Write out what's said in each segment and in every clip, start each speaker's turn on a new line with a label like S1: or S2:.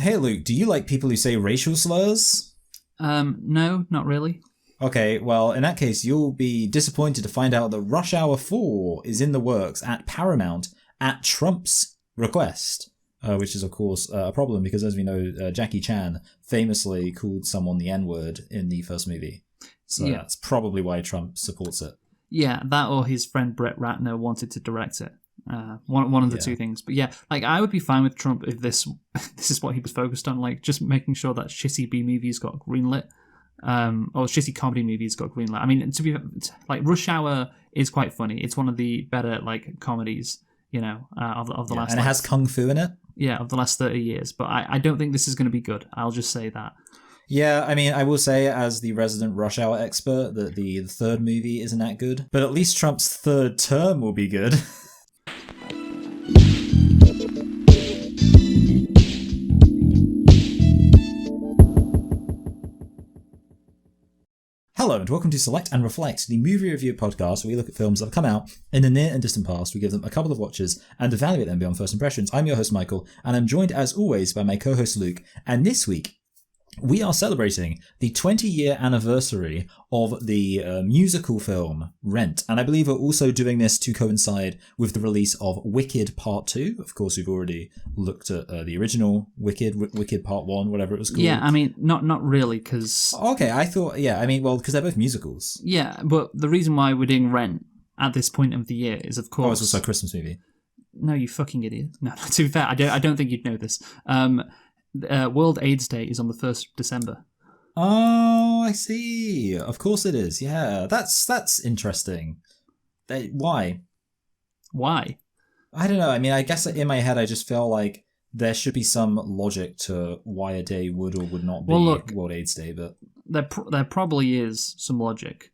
S1: Hey Luke, do you like people who say racial slurs?
S2: No, not really.
S1: Okay, well, in that case, you'll be disappointed to find out that Rush Hour 4 is in the works at Paramount at Trump's request. Which is, of course, a problem because, as we know, Jackie Chan famously called someone the N-word in the first movie. So that's probably why Trump supports it.
S2: Yeah, that or his friend Brett Ratner wanted to direct it. One of the two things. But yeah, like I would be fine with Trump if this is what he was focused on, like just making sure that shitty B movies got greenlit. Or shitty comedy movies got greenlit. I mean, to be like Rush Hour is quite funny. It's one of the better like comedies, of the last.
S1: And it has kung fu in it.
S2: Yeah, of the last 30 years. But I don't think this is going to be good. I'll just say that.
S1: Yeah, I mean, I will say as the resident Rush Hour expert that the third movie isn't that good. But at least Trump's third term will be good. Hello and welcome to Select and Reflect, the movie review podcast where we look at films that have come out in the near and distant past. We give them a couple of watches and evaluate them beyond first impressions. I'm your host Michael, and I'm joined as always by my co-host Luke. And this week, we are celebrating the 20-year anniversary of the musical film Rent. And I believe we're also doing this to coincide with the release of Wicked Part 2. Of course, we've already looked at the original Wicked Part 1, whatever it was called.
S2: Yeah, I mean, not really, because...
S1: Okay, I thought, because they're both musicals.
S2: Yeah, but the reason why we're doing Rent at this point of the year is, of course...
S1: Oh, it's also a Christmas movie.
S2: No, you fucking idiot. No, to be fair, I don't think you'd know this. World AIDS Day is on the 1st of December.
S1: Oh, I see. Of course it is. Yeah, that's interesting. Why?
S2: Why?
S1: I don't know. I mean, I guess in my head, I just feel like there should be some logic to why a day would or would not be World AIDS Day, but
S2: there probably is some logic.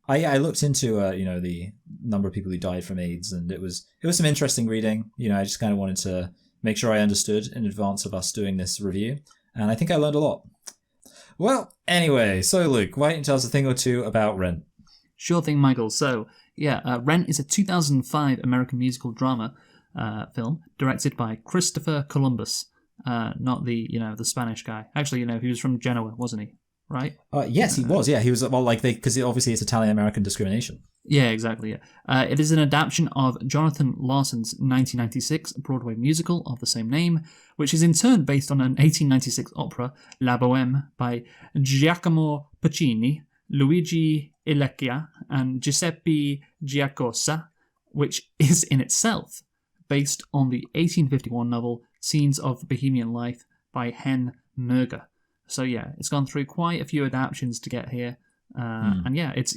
S1: I looked into the number of people who died from AIDS, and it was some interesting reading. I just kind of wanted to make sure I understood in advance of us doing this review, and I think I learned a lot. Well, anyway, so Luke, why don't you tell us a thing or two about Rent?
S2: Sure thing, Michael. So, Rent is a 2005 American musical drama film directed by Christopher Columbus, not the Spanish guy. Actually, he was from Genoa, wasn't he? Right?
S1: Yes, he was. Yeah, he was. Well, because obviously it's Italian-American discrimination.
S2: Yeah, exactly. Yeah. It is an adaptation of Jonathan Larson's 1996 Broadway musical of the same name, which is in turn based on an 1896 opera, La Bohème, by Giacomo Puccini, Luigi Ilecchia, and Giuseppe Giacosa, which is in itself based on the 1851 novel Scenes of Bohemian Life by Hen Merger. So yeah, it's gone through quite a few adaptations to get here. And there's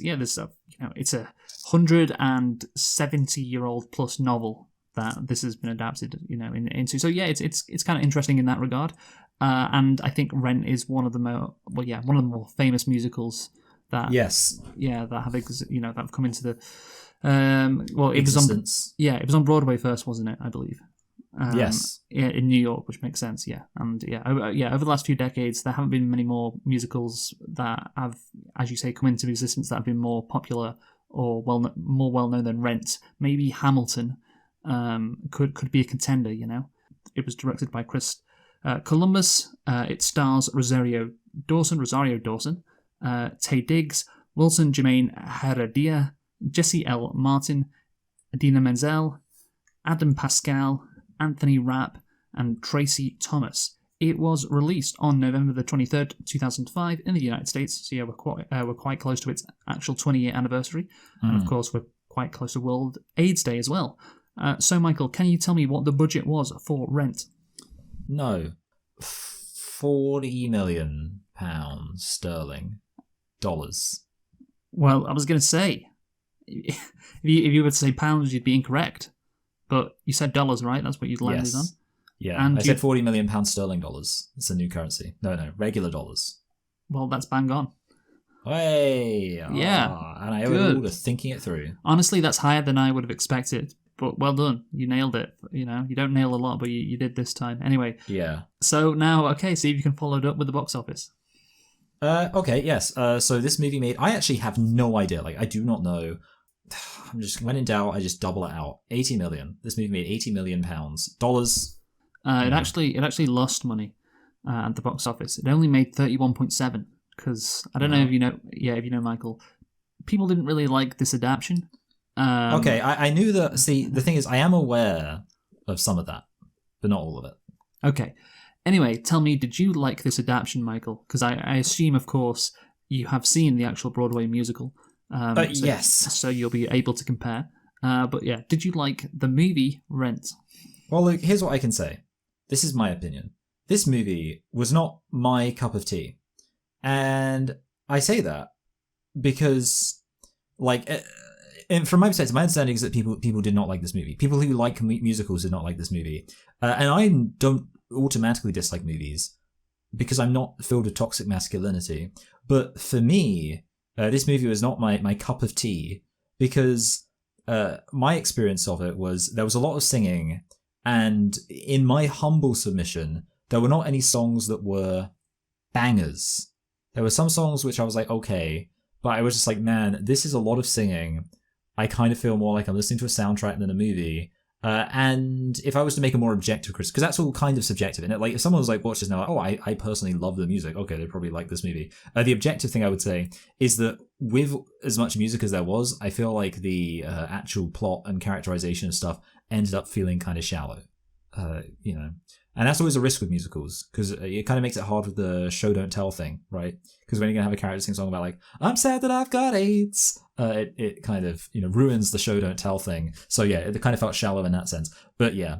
S2: it's a 170-year-old plus novel that this has been adapted, into. So yeah, it's kind of interesting in that regard. And I think Rent is one of the more famous musicals that that have come into the
S1: existence.
S2: It was on Broadway first, wasn't it? I believe.
S1: Yes.
S2: In New York, which makes sense, yeah. And over the last few decades, there haven't been many more musicals that have, as you say, come into existence that have been more popular or more well-known than Rent. Maybe Hamilton could be a contender, It was directed by Chris Columbus. It stars Rosario Dawson, Taye Diggs, Wilson Jermaine Heredia, Jesse L. Martin, Adina Menzel, Adam Pascal, Anthony Rapp, and Tracy Thomas. It was released on November the 23rd, 2005 in the United States. So yeah, we're quite close to its actual 20-year anniversary. And of course, we're quite close to World AIDS Day as well. So Michael, can you tell me what the budget was for Rent?
S1: No. £40 million sterling. Dollars.
S2: Well, I was going to say, if you were to say pounds, you'd be incorrect. But you said dollars, right? That's what you'd landed on?
S1: Yeah, and I said £40 million sterling dollars. It's a new currency. No, regular dollars.
S2: Well, that's bang on.
S1: Hey!
S2: Yeah.
S1: And I owe it all to thinking it through.
S2: Honestly, that's higher than I would have expected. But well done. You nailed it. You don't nail a lot, but you did this time. Anyway.
S1: Yeah.
S2: So now, see if you can follow it up with the box office.
S1: Okay, yes. So this movie made... I actually have no idea. I do not know... I'm just, when in doubt, I just double it out. 80 million. This movie made £80 million. Dollars.
S2: It actually lost money. at the box office. It only made 31.7 because I don't know if you know. Yeah, if you know, Michael, people didn't really like this adaptation.
S1: Okay, I knew that. See, the thing is, I am aware of some of that, but not all of it.
S2: Okay. Anyway, tell me, did you like this adaptation, Michael? Because I assume, of course, you have seen the actual Broadway musical.
S1: Yes.
S2: So you'll be able to compare. But yeah, did you like the movie Rent?
S1: Well, look, here's what I can say. This is my opinion. This movie was not my cup of tea. And I say that because, like, and from my perspective, my understanding is that people did not like this movie. People who like musicals did not like this movie. And I don't automatically dislike movies because I'm not filled with toxic masculinity. But for me, this movie was not my cup of tea because my experience of it was there was a lot of singing, and in my humble submission, there were not any songs that were bangers. There were some songs which I was like, okay, but I was just like, man, this is a lot of singing. I kind of feel more like I'm listening to a soundtrack than a movie. And if I was to make a more objective criticism, because that's all kind of subjective, and like if someone was like, watch this now, like, oh, I personally love the music, okay, they probably like this movie. The objective thing I would say is that with as much music as there was, I feel like the actual plot and characterization and stuff ended up feeling kind of shallow, and that's always a risk with musicals, because it kind of makes it hard with the show don't tell thing, right? Because when you're gonna have a character sing a song about like, I'm sad that I've got AIDS, it kind of ruins the show don't tell thing. So yeah, it kind of felt shallow in that sense. But yeah,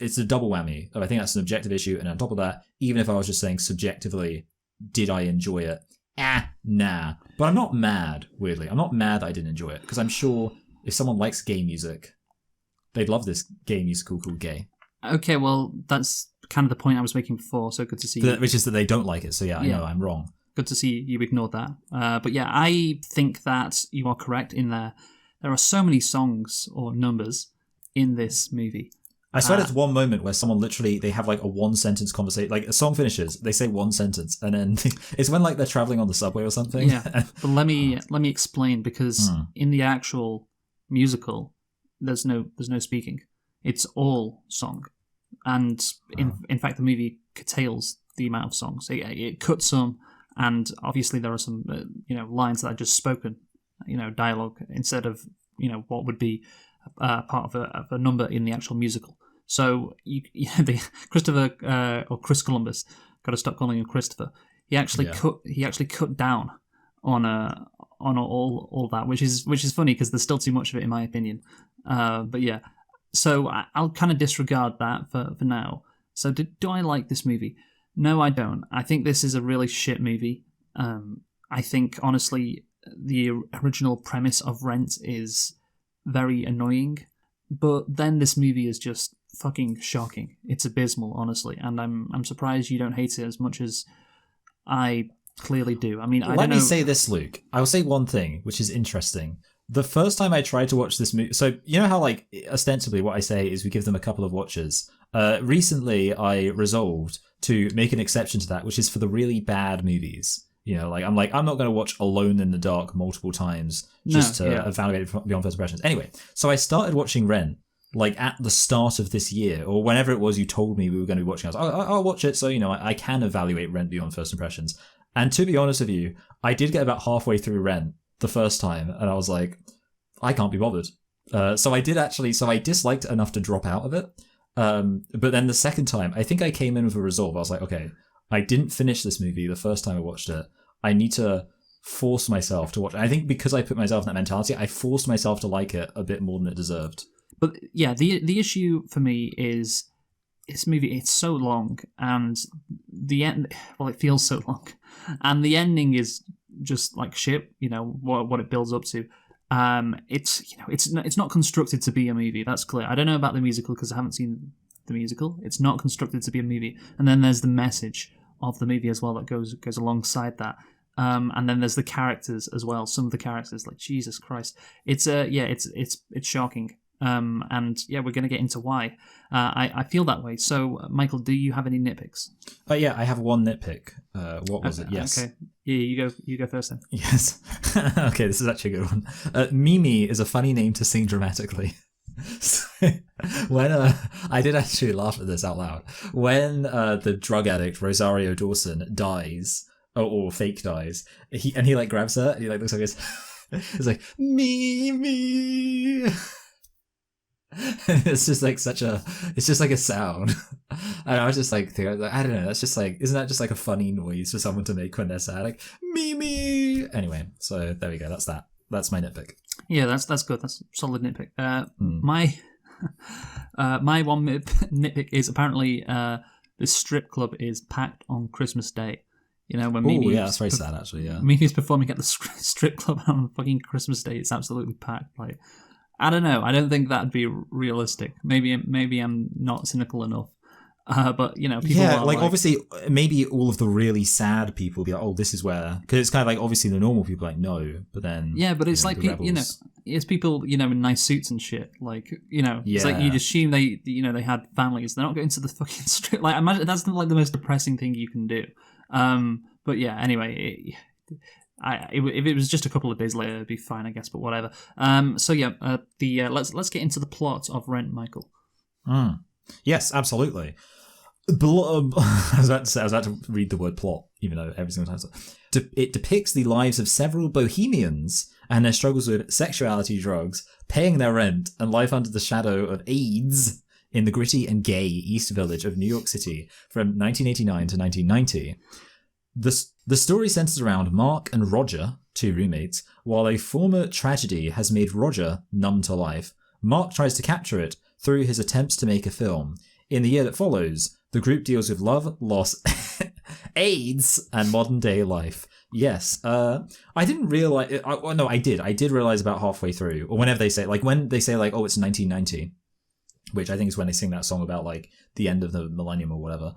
S1: it's a double whammy. I think that's an objective issue, and on top of that, even if I was just saying subjectively, did I enjoy it? Nah. But I'm not mad. Weirdly, I'm not mad that I didn't enjoy it, because I'm sure if someone likes gay music, they'd love this gay musical called Gay.
S2: Okay, well, that's kind of the point I was making before, so good to see you.
S1: Which is that they don't like it, so yeah, I know, I'm wrong.
S2: Good to see you ignored that. But yeah, I think that you are correct in there. There are so many songs or numbers in this movie.
S1: I swear there's one moment where someone literally, they have like a one-sentence conversation, like a song finishes, they say one sentence, and then it's when like they're traveling on the subway or something.
S2: Yeah, but let me explain, because in the actual musical, there's no speaking. It's all song, and in fact, the movie curtails the amount of songs. It cuts some, and obviously there are some lines that are just spoken, dialogue instead of what would be part of a number in the actual musical. So the Christopher or Chris Columbus, got to stop calling him Christopher. He actually cut down on all that, which is funny because there's still too much of it in my opinion. But yeah. So I'll kind of disregard that for now. So do I like this movie? No, I don't. I think this is a really shit movie. I think, honestly, the original premise of Rent is very annoying. But then this movie is just fucking shocking. It's abysmal, honestly. And I'm surprised you don't hate it as much as I clearly do. I mean,
S1: Let me say this, Luke. I will say one thing, which is interesting. The first time I tried to watch this movie, so you know how like ostensibly what I say is we give them a couple of watches. Recently, I resolved to make an exception to that, which is for the really bad movies. I'm not going to watch Alone in the Dark multiple times just to evaluate it beyond first impressions. Anyway, so I started watching Rent like at the start of this year, or whenever it was you told me we were going to be watching. I was like, I'll watch it, so I can evaluate Rent beyond first impressions. And to be honest with you, I did get about halfway through Rent the first time, and I was like, I can't be bothered. So I disliked it enough to drop out of it. But then the second time, I think I came in with a resolve. I was like, okay, I didn't finish this movie the first time I watched it. I need to force myself to watch it. I think because I put myself in that mentality, I forced myself to like it a bit more than it deserved.
S2: But yeah, the issue for me is this movie, it's so long, and the end, well, it feels so long, and the ending is just like shit, what it builds up to. It's not constructed to be a movie, that's clear. I don't know about the musical because I haven't seen the musical. It's not constructed to be a movie. And then there's the message of the movie as well that goes alongside that. And then there's the characters as well. Some of the characters, like Jesus Christ. It's shocking. And yeah, we're going to get into why I feel that way. So, Michael, do you have any nitpicks?
S1: Yeah, I have one nitpick. What was it? Yes.
S2: Okay. Yeah, you go first then.
S1: Yes. Okay, this is actually a good one. Mimi is a funny name to sing dramatically. So, when I did actually laugh at this out loud. When the drug addict Rosario Dawson dies, or fake dies, he like grabs her and he like looks like this. It's like me. It's just like it's just like a sound. And I was just like, I don't know, that's just like, isn't that just like a funny noise for someone to make when they're sad? Like, me. Anyway, so there we go. That's that. That's my nitpick.
S2: Yeah, that's good. That's a solid nitpick. My one nitpick is apparently the strip club is packed on Christmas Day. You know, when Mimi...
S1: yeah, that's very sad, actually, yeah.
S2: Mimi's performing at the strip club on fucking Christmas Day. It's absolutely packed. Like, I don't know. I don't think that'd be realistic. Maybe I'm not cynical enough. But, you know, people are
S1: like, obviously, maybe all of the really sad people be like, oh, this is where... Because it's kind of like, obviously, the normal people are like, no, but then...
S2: Yeah, but it's like, you know, it's people, you know, in nice suits and shit. Like, you know, it's like you'd assume they had families. They're not going to the fucking strip. Like, imagine that's like the most depressing thing you can do. But yeah, anyway, if it was just a couple of days later, it'd be fine, I guess. But whatever. So yeah, let's get into the plot of Rent, Michael.
S1: Yes, absolutely. I was about to read the word plot, even though every single time. It depicts the lives of several bohemians and their struggles with sexuality, drugs, paying their rent, and life under the shadow of AIDS in the gritty and gay East Village of New York City from 1989 to 1990. The story centers around Mark and Roger, two roommates. While a former tragedy has made Roger numb to life, Mark tries to capture it through his attempts to make a film. In the year that follows, the group deals with love, loss, AIDS, and modern-day life. Yes, I didn't realize... no, I did. I did realize about halfway through, or whenever they say... Like, when they say, like, oh, it's 1990, which I think is when they sing that song about, like, the end of the millennium or whatever.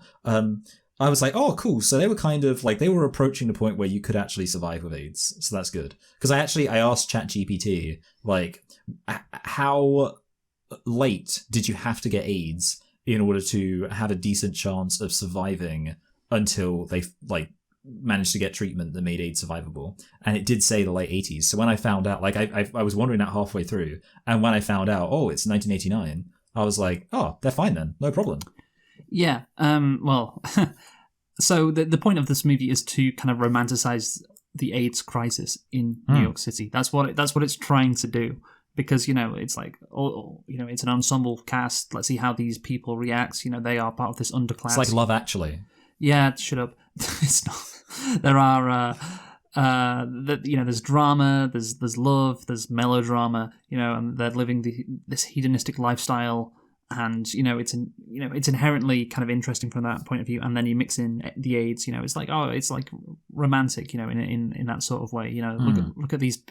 S1: I was like, oh, cool. So they were kind of like, they were approaching the point where you could actually survive with AIDS. So that's good. Because I asked ChatGPT, like, how late did you have to get AIDS in order to have a decent chance of surviving until they, like, managed to get treatment that made AIDS survivable? And it did say the late 80s. So when I found out, like, I was wondering that halfway through. And when I found out, oh, it's 1989, I was like, oh, they're fine then. No problem.
S2: Yeah, well, so the point of this movie is to kind of romanticize the AIDS crisis in New York City. That's what it's trying to do, because, you know, it's like, oh, you know, it's an ensemble cast. Let's see how these people react. You know, they are part of this underclass.
S1: It's like Love Actually.
S2: Yeah, shut up. It's not. There are, you know, there's drama, there's love, there's melodrama. You know, and they're living this hedonistic lifestyle. And, you know, it's inherently kind of interesting from that point of view. And then you mix in the AIDS, you know, it's like, oh, it's like romantic, you know, in that sort of way. You know, look at these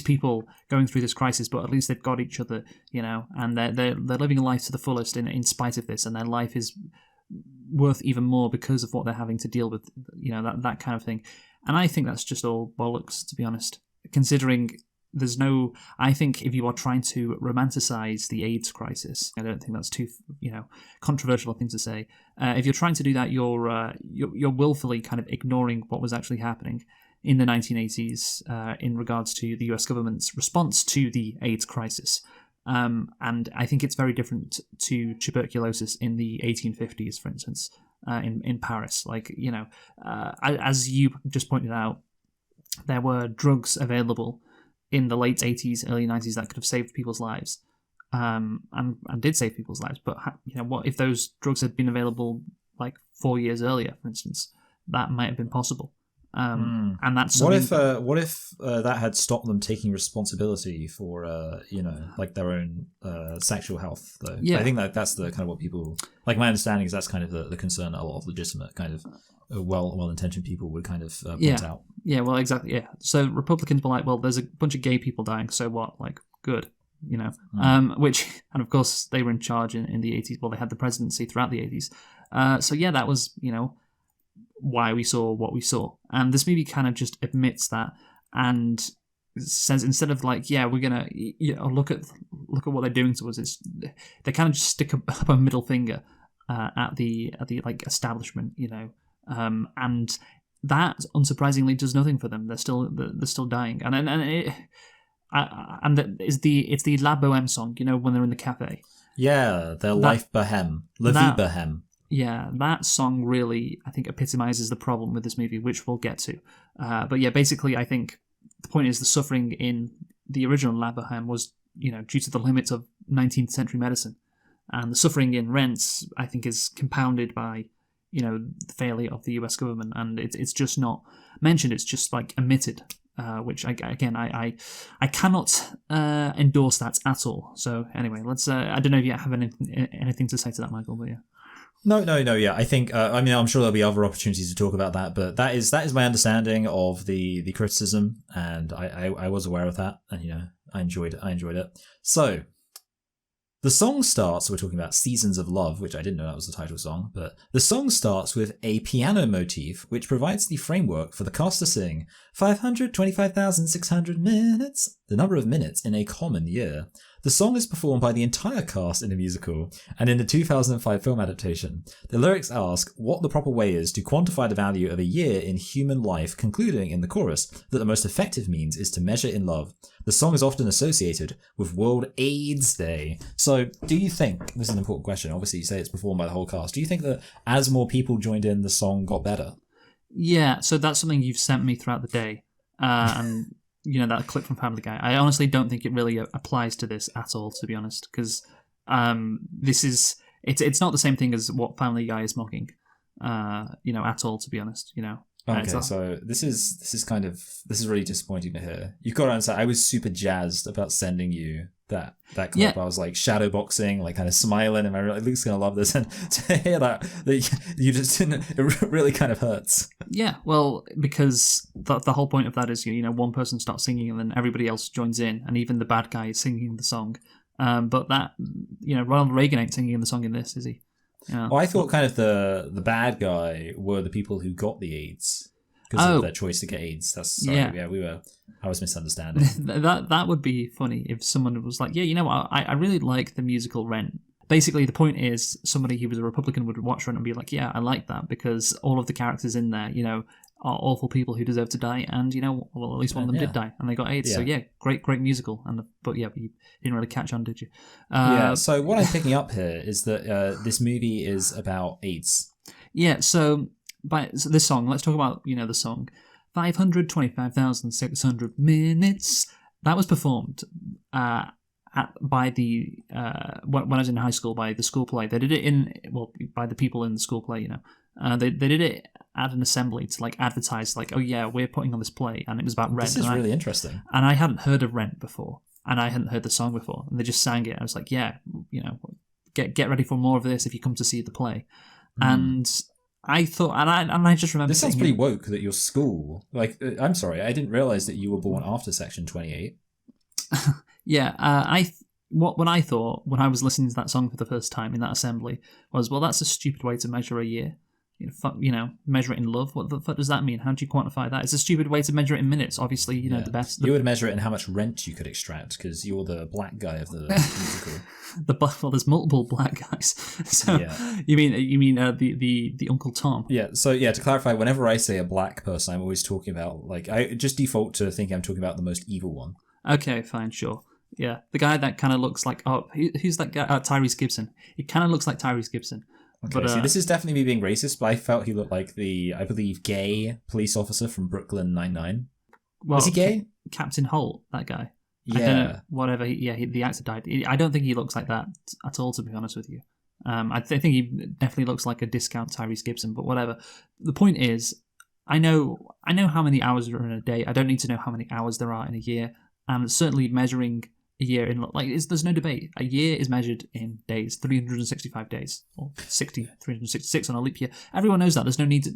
S2: people going through this crisis, but at least they've got each other, you know, and they're living a life to the fullest in spite of this, and their life is worth even more because of what they're having to deal with, you know, that kind of thing. And I think that's just all bollocks, to be honest, considering there's no... I think if you are trying to romanticize the AIDS crisis, I don't think that's too, you know, controversial a thing to say. If you're trying to do that, you're willfully kind of ignoring what was actually happening in the 1980s in regards to the US government's response to the AIDS crisis. And I think it's very different to tuberculosis in the 1850s, for instance, in Paris. Like, you know, as you just pointed out, there were drugs available in the late 80s, early 90s that could have saved people's lives, and did save people's lives. But, you know, what if those drugs had been available like 4 years earlier, for instance? That might have been possible. And that's
S1: what if that had stopped them taking responsibility for you know, like their own sexual health, though.
S2: Yeah,
S1: I think that's the kind of what people, like, my understanding is that's kind of the concern that a lot of legitimate kind of well-intentioned people would kind of point out.
S2: Yeah, well, exactly. Yeah, so Republicans were like, well, there's a bunch of gay people dying, so what? Like, good, you know. Which, and of course they were in charge in the 80s. Well, they had the presidency throughout the 80s. So yeah, that was, you know, why we saw what we saw. And this movie kind of just admits that and says, instead of like, yeah, we're gonna, you know, look at what they're doing to us, they kind of just stick up a middle finger at the like establishment, you know, and that unsurprisingly does nothing for them. They're still dying, and it's the La Boheme song. You know, when they're in the cafe.
S1: Yeah, their Life Bohème, La Vie Bohème.
S2: Yeah, that song really, I think, epitomizes the problem with this movie, which we'll get to. But yeah, basically, I think the point is the suffering in the original La Bohème was, due to the limits of 19th century medicine. And the suffering in Rent, I think, is compounded by, the failure of the US government. And it's just not mentioned, it's just like omitted. Which I cannot endorse that at all. So anyway, let's. I don't know if you have anything to say to that, Michael, but yeah.
S1: No. Yeah, I think. I'm sure there'll be other opportunities to talk about that, but that is my understanding of the criticism, and I was aware of that, and I enjoyed it. So. The song starts, we're talking about Seasons of Love, which I didn't know that was the title song, but the song starts with a piano motif, which provides the framework for the cast to sing 525,600 minutes, the number of minutes in a common year. The song is performed by the entire cast in the musical, and in the 2005 film adaptation, the lyrics ask what the proper way is to quantify the value of a year in human life, concluding in the chorus that the most effective means is to measure in love. The song is often associated with World AIDS Day. So, do you think, this is an important question, obviously you say it's performed by the whole cast, do you think that as more people joined in, the song got better?
S2: Yeah, so that's something you've sent me throughout the day, and that clip from Family Guy. I honestly don't think it really applies to this at all, to be honest, because it's not the same thing as what Family Guy is mocking, at all, to be honest,
S1: Okay, so this is really disappointing to hear. You've got to understand, I was super jazzed about sending you that clip. Yeah. I was like shadowboxing, like kind of smiling, and Luke's gonna love this. And to hear that you just didn't, it really kind of hurts.
S2: Yeah, well, because the whole point of that is one person starts singing and then everybody else joins in, and even the bad guy is singing the song. But that Ronald Reagan ain't singing the song in this, is he?
S1: Well, I thought kind of the bad guy were the people who got the AIDS because of their choice to get AIDS. I was misunderstanding.
S2: that would be funny if someone was like, I really like the musical Rent. Basically, the point is somebody who was a Republican would watch Rent and be like, yeah, I like that because all of the characters in there, are awful people who deserve to die, and at least one of them did die, and they got AIDS. Yeah. So yeah, great musical, but you didn't really catch on, did you?
S1: So what I'm picking up here is that this movie is about AIDS.
S2: Yeah. So this song, let's talk about the song, 525,600 minutes. That was performed by the when I was in high school by the school play. They did it by the people in the school play. They did it at an assembly to advertise oh yeah, we're putting on this play, and it was about Rent.
S1: This is really interesting.
S2: And I hadn't heard of Rent before, and I hadn't heard the song before, and they just sang it. I was like, yeah, get ready for more of this if you come to see the play. And I thought, and I just remember
S1: this sounds pretty woke that your school. I'm sorry, I didn't realize that you were born after Section 28.
S2: Yeah, what I thought when I was listening to that song for the first time in that assembly was, well, that's a stupid way to measure a year. Measure it in love. What the fuck does that mean? How do you quantify that? It's a stupid way to measure it in minutes. Obviously, the best.
S1: You would measure it in how much rent you could extract because you're the black guy of the musical.
S2: There's multiple black guys. So yeah. You mean the Uncle Tom?
S1: Yeah. So yeah, to clarify, whenever I say a black person, I'm always talking about I just default to thinking I'm talking about the most evil one.
S2: Okay, fine, sure. Yeah, the guy that kind of looks like who's that guy? Tyrese Gibson. He kind of looks like Tyrese Gibson.
S1: Okay, but, this is definitely me being racist, but I felt he looked like I believe, gay police officer from Brooklyn Nine-Nine.
S2: Well,
S1: is he gay?
S2: Captain Holt, that guy.
S1: Yeah.
S2: I don't know, whatever. The actor died. I don't think he looks like that at all, to be honest with you. I think he definitely looks like a discount Tyrese Gibson, but whatever. The point is, I know how many hours are in a day. I don't need to know how many hours there are in a year, and certainly measuring a year in there's no debate. A year is measured in days, 365 days, or 366 on a leap year. Everyone knows that. There's no need to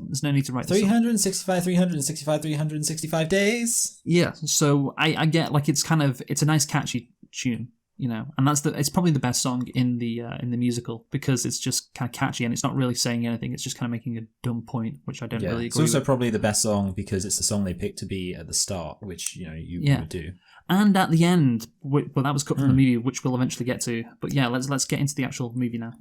S2: write
S1: 365 days.
S2: Yeah. So I get it's a nice catchy tune, and it's probably the best song in the musical because it's just kind of catchy and it's not really saying anything. It's just kind of making a dumb point, which I don't really agree with.
S1: It's also probably the best song because it's the song they picked to be at the start, which you would do.
S2: And at the end, well, that was cut from the movie, which we'll eventually get to. But yeah, let's get into the actual movie now.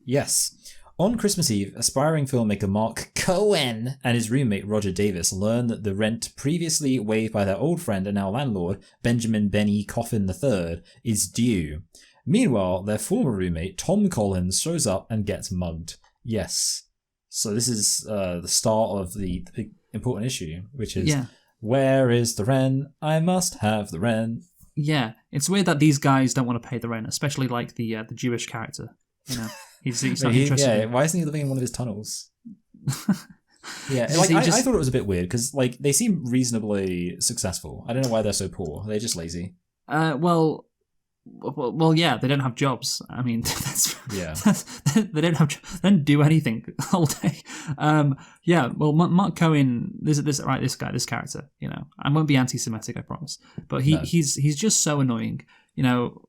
S1: Yes. On Christmas Eve, aspiring filmmaker Mark Cohen and his roommate Roger Davis learn that the rent previously waived by their old friend and now landlord, Benjamin Benny Coffin III, is due. Meanwhile, their former roommate, Tom Collins, shows up and gets mugged. Yes. So this is the start of the big important issue, which is, where is the rent? I must have the rent.
S2: Yeah, it's weird that these guys don't want to pay the rent, especially like the Jewish character. You know, he's not interested.
S1: Yeah, why isn't he living in one of his tunnels? Yeah, like I thought it was a bit weird because like they seem reasonably successful. I don't know why they're so poor. They're just lazy.
S2: Well, yeah, they don't have jobs. I mean, they don't have. They don't do anything all day. Yeah. Well, Mark Cohen, this character. You know, I won't be anti-Semitic, I promise. But he's just so annoying. You know,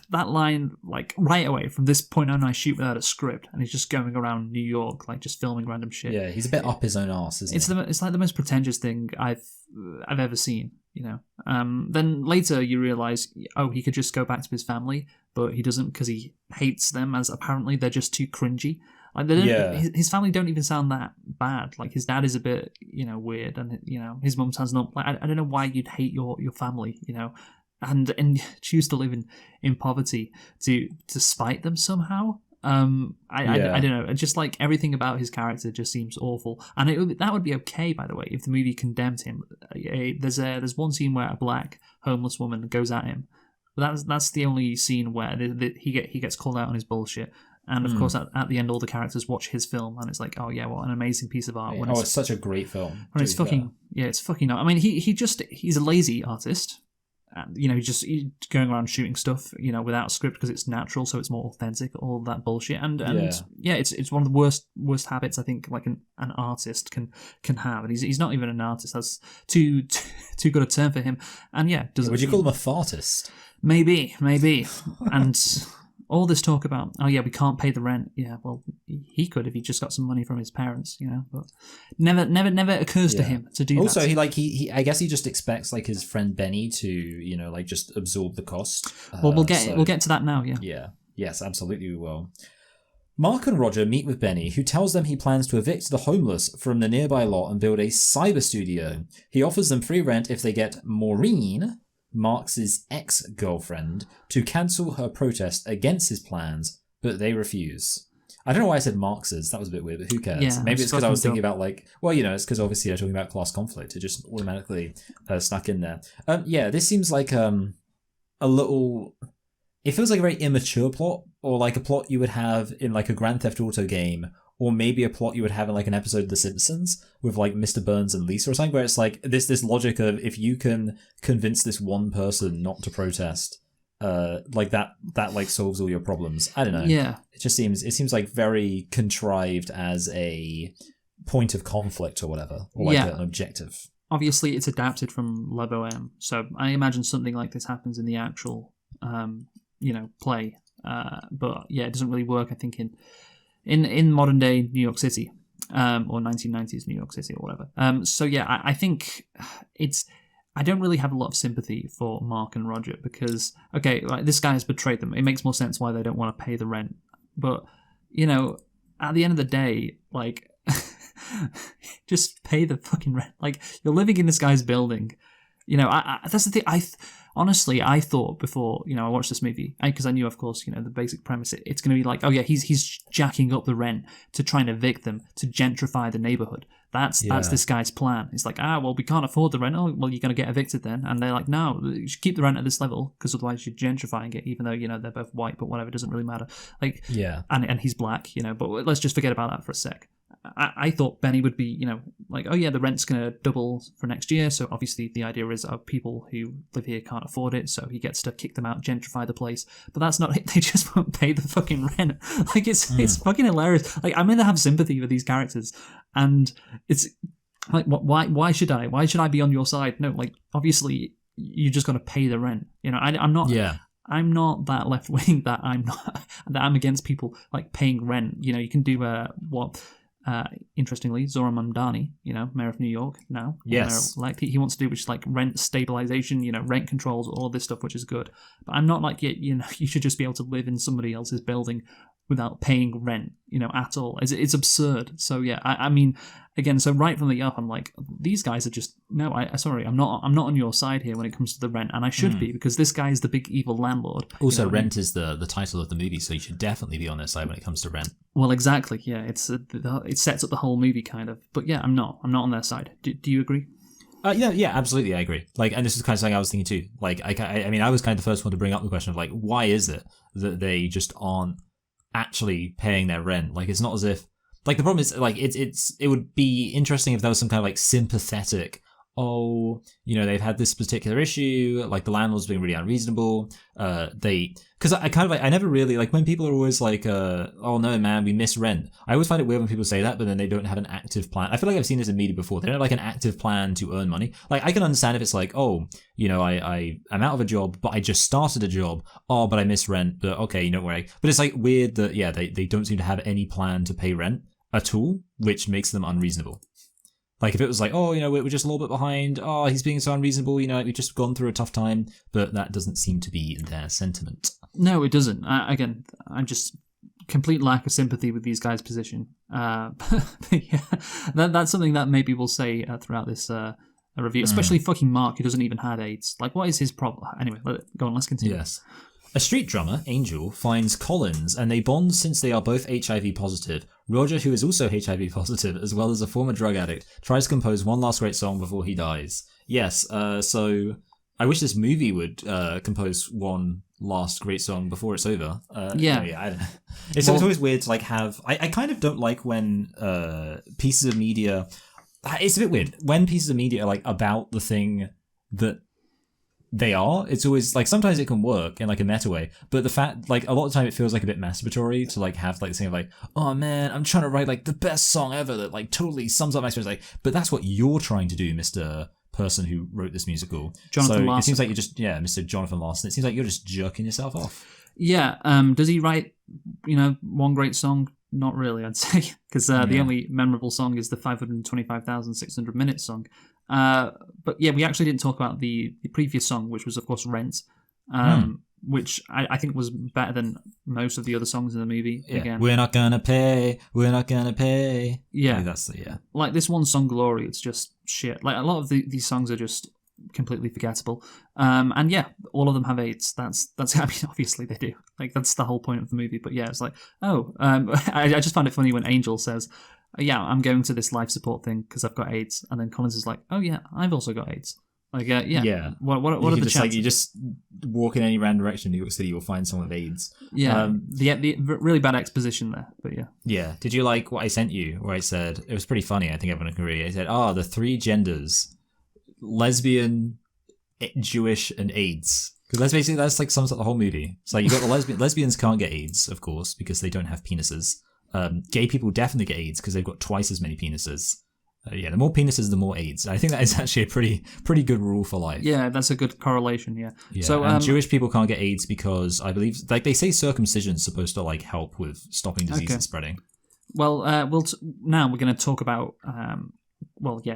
S2: that line, like right away from this point on, I shoot without a script, and he's just going around New York, like just filming random shit.
S1: Yeah, he's a bit up his own arse, isn't he?
S2: It's like the most pretentious thing I've ever seen. You know, then later you realize, oh, he could just go back to his family, but he doesn't because he hates them, as apparently they're just too cringy. Like they don't, his family don't even sound that bad. Like his dad is a bit, you know, weird, and you know his mum sounds not. Like I don't know why you'd hate your family, you know, and choose to live in poverty to spite them somehow. I don't know. Just like everything about his character just seems awful, and that would be okay, by the way, if the movie condemned him. There's one scene where a black homeless woman goes at him. That's the only scene where he gets called out on his bullshit. And of course, at the end, all the characters watch his film, and it's like, oh yeah, what an amazing piece of art.
S1: It's such a great film.
S2: When it's fucking it's fucking. I mean, he's a lazy artist. And, you know, he's going around shooting stuff, you know, without a script because it's natural, so it's more authentic, all that bullshit. And it's one of the worst habits I think like an artist can have. And he's not even an artist. That's too good a term for him. And
S1: would you call him a fartist?
S2: Maybe. And all this talk about, oh yeah, we can't pay the rent. Yeah, well, he could if he just got some money from his parents, you know. But never occurs to him to do that.
S1: Also, he I guess he just expects like his friend Benny to, you know, like just absorb the cost.
S2: Well, we'll get to that now. Yeah.
S1: Yeah. Yes, absolutely we will. Mark and Roger meet with Benny, who tells them he plans to evict the homeless from the nearby lot and build a cyber studio. He offers them free rent if they get Maureen, Mark's ex-girlfriend, to cancel her protest against his plans, but they refuse. I don't know why I said Marx's. That was a bit weird, but who cares?
S2: Yeah,
S1: maybe it's because I was thinking about like, well, you know, it's because obviously they're talking about class conflict. It just automatically stuck in there. This seems like a little. It feels like a very immature plot, or like a plot you would have in like a Grand Theft Auto game, or maybe a plot you would have in like an episode of The Simpsons with like Mr. Burns and Lisa or something, where it's like this logic of if you can convince this one person not to protest, like that like solves all your problems. I don't know.
S2: Yeah.
S1: It seems like very contrived as a point of conflict or whatever, or like an objective.
S2: Obviously, it's adapted from La Boheme, so I imagine something like this happens in the actual, play. But yeah, it doesn't really work, I think, in modern day New York City, or 1990s New York City or whatever. I think I don't really have a lot of sympathy for Mark and Roger because, okay, like this guy has betrayed them. It makes more sense why they don't want to pay the rent. But, you know, at the end of the day, like, just pay the fucking rent. Like, you're living in this guy's building. You know, that's the thing. Honestly, I thought before, you know, I watched this movie, because I knew, of course, you know, the basic premise, it's going to be like, oh yeah, he's jacking up the rent to try and evict them, to gentrify the neighborhood. That's this guy's plan. It's like, well, we can't afford the rent. Oh, well, you're going to get evicted then. And they're like, no, you should keep the rent at this level, because otherwise you're gentrifying it, even though, you know, they're both white, but whatever, it doesn't really matter. Like, yeah. And he's black, you know, but let's just forget about that for a sec. I thought Benny would be, you know, like, oh yeah, the rent's going to double for next year. So obviously the idea is people who live here can't afford it. So he gets to kick them out, gentrify the place. But that's not it. They just won't pay the fucking rent. Like it's fucking hilarious. Like I'm going to have sympathy for these characters. And it's like, why should I? Why should I be on your side? No, like obviously you just got to pay the rent. You know, I'm not. Yeah. I'm not that left wing that I'm against people like paying rent. You know, you can do interestingly, Zoran Mamdani, mayor of New York now.
S1: Yes.
S2: Like he wants to do, which is like rent stabilization, rent controls, all this stuff, which is good. But I'm not like, you should just be able to live in somebody else's building without paying rent, at all. It's absurd. So yeah, I mean, again, so right from the up, I'm like, these guys are just no. I'm not on your side here when it comes to the rent, and I should be, because this guy is the big evil landlord.
S1: Also, Rent is the title of the movie, so you should definitely be on their side when it comes to rent.
S2: Well, exactly. Yeah, it sets up the whole movie kind of. But yeah, I'm not on their side. Do you agree?
S1: Yeah, absolutely, I agree. Like, and this is kind of something I was thinking too. Like, I mean, I was kind of the first one to bring up the question of like, why is it that they just aren't actually paying their rent? Like, it's not as if, like, the problem is, like, it would be interesting if there was some kind of like sympathetic, they've had this particular issue, like the landlord's being really unreasonable. Because I never really, like, when people are always like, oh no man, we miss rent. I always find it weird when people say that, but then they don't have an active plan. I feel like I've seen this in media before. They don't have like an active plan to earn money. Like, I can understand if it's like, I'm out of a job, but I just started a job. Oh, but I miss rent. But okay, don't worry. But it's like weird that, yeah, they don't seem to have any plan to pay rent at all, which makes them unreasonable. Like, if it was like, we're just a little bit behind, he's being so unreasonable, we've just gone through a tough time, but that doesn't seem to be their sentiment.
S2: No, it doesn't. Again, I'm just complete lack of sympathy with these guys' position. Yeah, that's something that maybe we'll say throughout this review, especially fucking Mark, who doesn't even have AIDS. Like, what is his problem? Anyway, go on, let's continue.
S1: Yes. A street drummer, Angel, finds Collins, and they bond since they are both HIV positive. Roger, who is also HIV positive, as well as a former drug addict, tries to compose one last great song before he dies. Yes, so I wish this movie would compose one last great song before it's over.
S2: Yeah.
S1: I don't know. It's always weird to like have... I kind of don't like when pieces of media... It's a bit weird. When pieces of media are like about the thing that they are, it's always like, sometimes it can work in like a meta way, but the fact, like, a lot of the time it feels like a bit masturbatory to like have like this thing of like, oh man, I'm trying to write like the best song ever that like totally sums up my experience. Like, but that's what you're trying to do, Mr. Person who wrote this musical.
S2: Jonathan Larson.
S1: It seems like you're just, Mr. Jonathan Larson. It seems like you're just jerking yourself off.
S2: Yeah. Does he write, one great song? Not really, I'd say, because the only memorable song is the 525,600 minutes song. But yeah, we actually didn't talk about the previous song, which was of course Rent, which I think was better than most of the other songs in the movie.
S1: Yeah.
S2: Again,
S1: we're not gonna pay.
S2: Yeah,
S1: that's the
S2: like this one song, Glory. It's just shit. Like a lot of these songs are just completely forgettable. And yeah, all of them have AIDS. That's I mean, obviously they do. Like that's the whole point of the movie. But yeah, it's like, I just find it funny when Angel says, yeah, I'm going to this life support thing because I've got AIDS, and then Collins is like, oh yeah, I've also got AIDS. Like, yeah. What are the chances?
S1: Like, you just walk in any random direction in New York City, you'll find someone with AIDS.
S2: Yeah, the really bad exposition there, but yeah.
S1: Yeah. Did you like what I sent you, where I said, it was pretty funny, I think everyone can agree. I said, the three genders, lesbian, Jewish, and AIDS. Because that's like sums up the whole movie. So you got the lesbians can't get AIDS, of course, because they don't have penises. Gay people definitely get AIDS because they've got twice as many penises. The more penises, the more AIDS. I think that is actually a pretty good rule for life.
S2: Yeah, that's a good correlation. Yeah.
S1: So and Jewish people can't get AIDS because I believe, like, they say circumcision is supposed to like help with stopping disease and spreading.
S2: Well, now we're going to talk about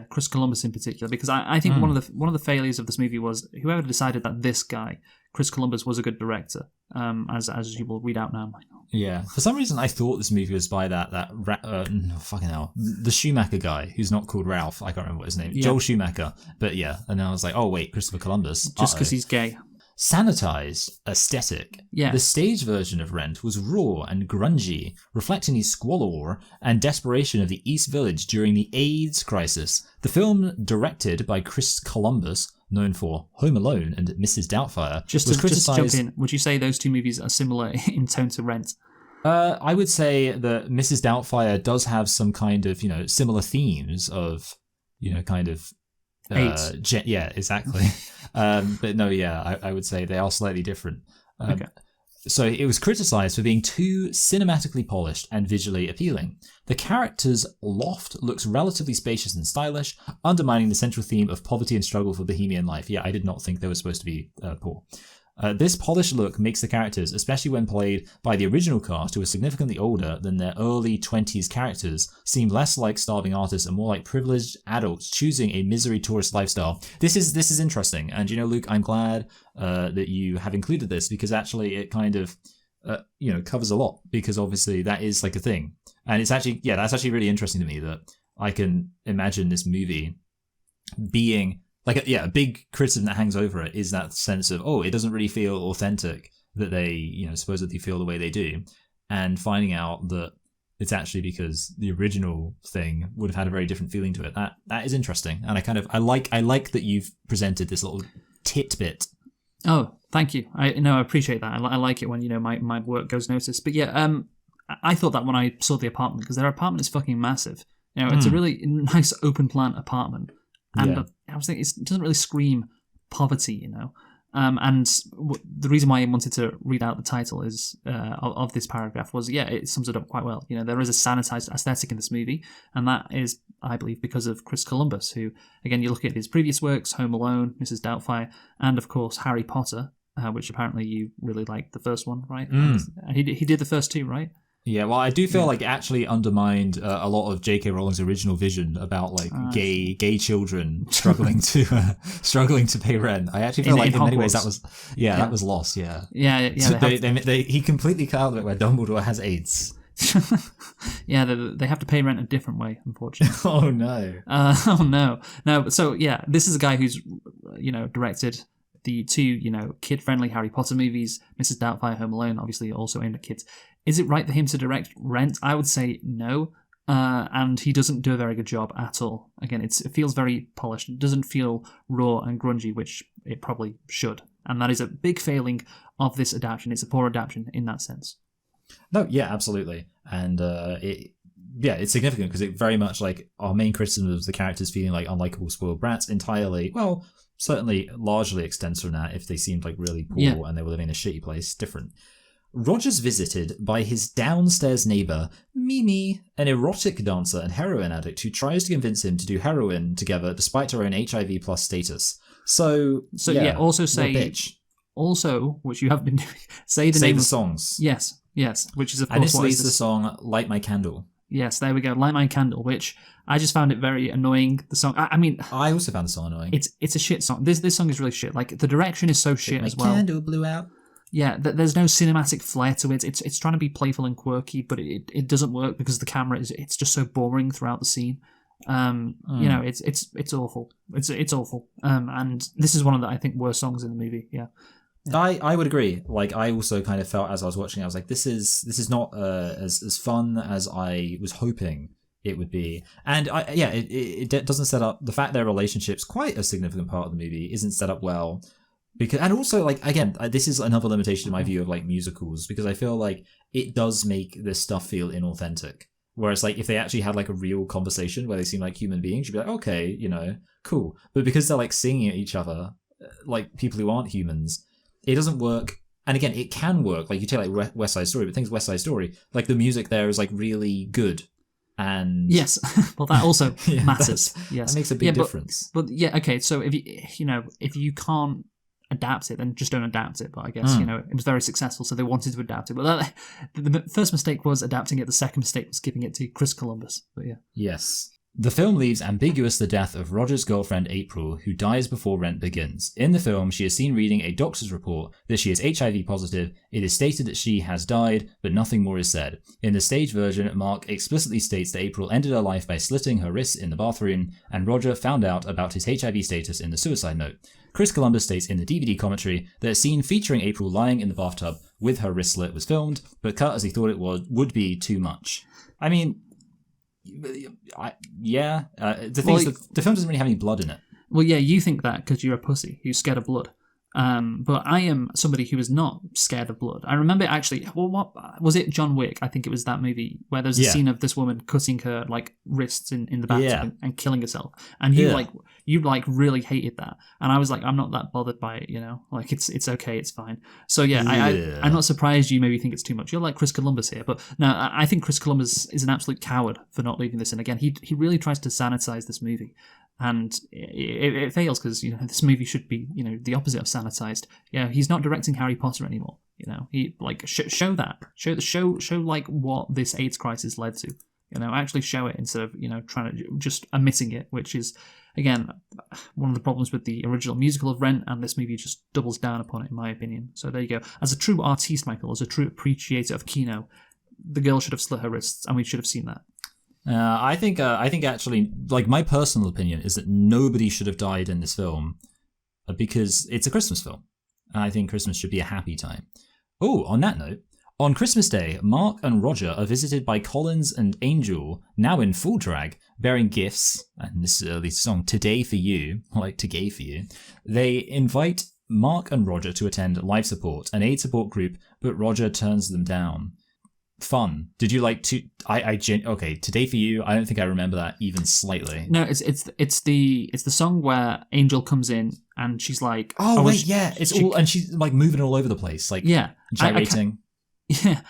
S2: Chris Columbus in particular, because I think one of the failures of this movie was whoever decided that this guy, Chris Columbus, was a good director. As you will read out now, Michael. Yeah.
S1: For some reason, I thought this movie was by fucking hell, the Schumacher guy who's not called Ralph. I can't remember what his name is. Joel Schumacher. But yeah, and then I was like, oh wait, Christopher Columbus.
S2: Just because he's gay.
S1: Sanitized aesthetic.
S2: Yeah.
S1: The stage version of Rent was raw and grungy, reflecting the squalor and desperation of the East Village during the AIDS crisis. The film, directed by Chris Columbus, known for Home Alone and Mrs. Doubtfire,
S2: just to jump in, would you say those two movies are similar in tone to Rent?
S1: I would say that Mrs. Doubtfire does have some kind of, similar themes of, kind of...
S2: AIDS.
S1: Yeah, exactly. But no, yeah, I would say they are slightly different.
S2: Okay.
S1: So it was criticized for being too cinematically polished and visually appealing. The character's loft looks relatively spacious and stylish, undermining the central theme of poverty and struggle for bohemian life. Yeah, I did not think they were supposed to be poor. This polished look makes the characters, especially when played by the original cast who are significantly older than their early 20s characters, seem less like starving artists and more like privileged adults choosing a misery tourist lifestyle. This is interesting, and Luke, I'm glad that you have included this, because actually it kind of covers a lot, because obviously that is like a thing, and it's actually that's actually really interesting to me that I can imagine this movie being like a big criticism that hangs over it is that sense of, it doesn't really feel authentic that they supposedly feel the way they do, and finding out that it's actually because the original thing would have had a very different feeling to it. That is interesting, and I like that you've presented this little tidbit.
S2: Oh, thank you. I appreciate that. I like it when my work goes noticed. But I thought that when I saw the apartment, because their apartment is fucking massive. It's a really nice open plan apartment. And I was thinking, it doesn't really scream poverty, And the reason why I wanted to read out the title is of this paragraph was, it sums it up quite well. There is a sanitized aesthetic in this movie, and that is, I believe, because of Chris Columbus, who, again, you look at his previous works, Home Alone, Mrs. Doubtfire, and, of course, Harry Potter, which apparently you really liked the first one, right? He did the first two, right?
S1: Yeah, well, I do feel like it actually undermined a lot of J.K. Rowling's original vision about gay children struggling to pay rent. I actually feel like in many ways that was lost. Yeah. So he completely cut out of it where Dumbledore has AIDS.
S2: They have to pay rent a different way, unfortunately.
S1: Oh no. No. So this is a guy who's directed the two kid-friendly Harry Potter movies, Mrs. Doubtfire, Home Alone, obviously also aimed at kids. Is it right for him to direct Rent? I would say no, and he doesn't do a very good job at all. Again, it feels very polished. It doesn't feel raw and grungy, which it probably should, and that is a big failing of this adaptation. It's a poor adaptation in that sense. No, yeah, absolutely, and it's significant because it very much like our main criticism of the characters feeling like unlikable spoiled brats entirely. Well, certainly largely extends from that if they seemed like really poor and they were living in a shitty place. Different. Roger's visited by his downstairs neighbor, Mimi, an erotic dancer and heroin addict who tries to convince him to do heroin together despite her own HIV plus status. Also say, bitch.
S2: Also, which you have been doing, say
S1: the songs.
S2: Yes, which is of course
S1: and this leads the song Light My Candle.
S2: Yes, there we go, Light My Candle, which I just found it very annoying, the song. I mean...
S1: I also found the song annoying.
S2: It's a shit song. This song is really shit. Like, the direction is so shit as well.
S1: My candle blew out.
S2: Yeah, there's no cinematic flair to it. It's trying to be playful and quirky, but it doesn't work because the camera it's just so boring throughout the scene. It's awful. It's awful. And this is one of the, I think, worst songs in the movie. Yeah.
S1: I would agree. Like, I also kind of felt as I was watching, I was like, this is not as fun as I was hoping it would be. And it doesn't set up the fact their relationship's quite a significant part of the movie isn't set up well. Because, and also, like, again, this is another limitation in my view of like musicals, because I feel like it does make this stuff feel inauthentic. Whereas, like, if they actually had like a real conversation where they seem like human beings, you'd be like, okay, cool. But because they're like singing at each other, like people who aren't humans, it doesn't work. And again, it can work. Like, you take like West Side Story, but things West Side Story, like the music there is like really good. And
S2: yes, well, that also matters. Yes,
S1: that makes a big difference.
S2: But okay. So if you can't adapt it, then just don't adapt it. But I guess it was very successful, so they wanted to adapt it. But the first mistake was adapting it. The second mistake was giving it to Chris Columbus. But
S1: yes. The film leaves ambiguous the death of Roger's girlfriend April, who dies before Rent begins. In the film, she is seen reading a doctor's report that she is HIV positive. It is stated that she has died, but nothing more is said. In the stage version, Mark explicitly states that April ended her life by slitting her wrists in the bathroom, and Roger found out about his HIV status in the suicide note. Chris Columbus states in the DVD commentary that a scene featuring April lying in the bathtub with her wrist slit was filmed, but cut as he thought it would be too much. I mean... the thing is, the film doesn't really have any blood in it.
S2: Well, yeah, you think that because you're a pussy who's scared of blood. But I am somebody who is not scared of blood. I remember actually, what was it? John Wick, I think it was that movie where there's a scene of this woman cutting her like wrists in the bathtub and killing herself, and you really hated that, and I was like, I'm not that bothered by it, like it's okay, it's fine. So I'm not surprised you maybe think it's too much. You're like Chris Columbus here, but no, I think Chris Columbus is an absolute coward for not leaving this in. Again, he really tries to sanitize this movie. And it fails because this movie should be the opposite of sanitized. He's not directing Harry Potter anymore. He like show that show like what this AIDS crisis led to. Actually show it instead of trying to just omitting it, which is again one of the problems with the original musical of Rent, and this movie just doubles down upon it in my opinion. So there you go. As a true artiste, Michael, as a true appreciator of Kino, the girl should have slit her wrists, and we should have seen that.
S1: I think actually, like, my personal opinion is that nobody should have died in this film because it's a Christmas film. I think Christmas should be a happy time. Oh, on that note, on Christmas Day, Mark and Roger are visited by Collins and Angel, now in full drag, bearing gifts, and this is the song Today for You, like Today for You. They invite Mark and Roger to attend Life Support, an AIDS support group, but Roger turns them down. Fun. Did you like to? Okay. Today for You. I don't think I remember that even slightly.
S2: No, it's the song where Angel comes in and she's like,
S1: oh wait, yeah, and she's like moving all over the place, like gyrating.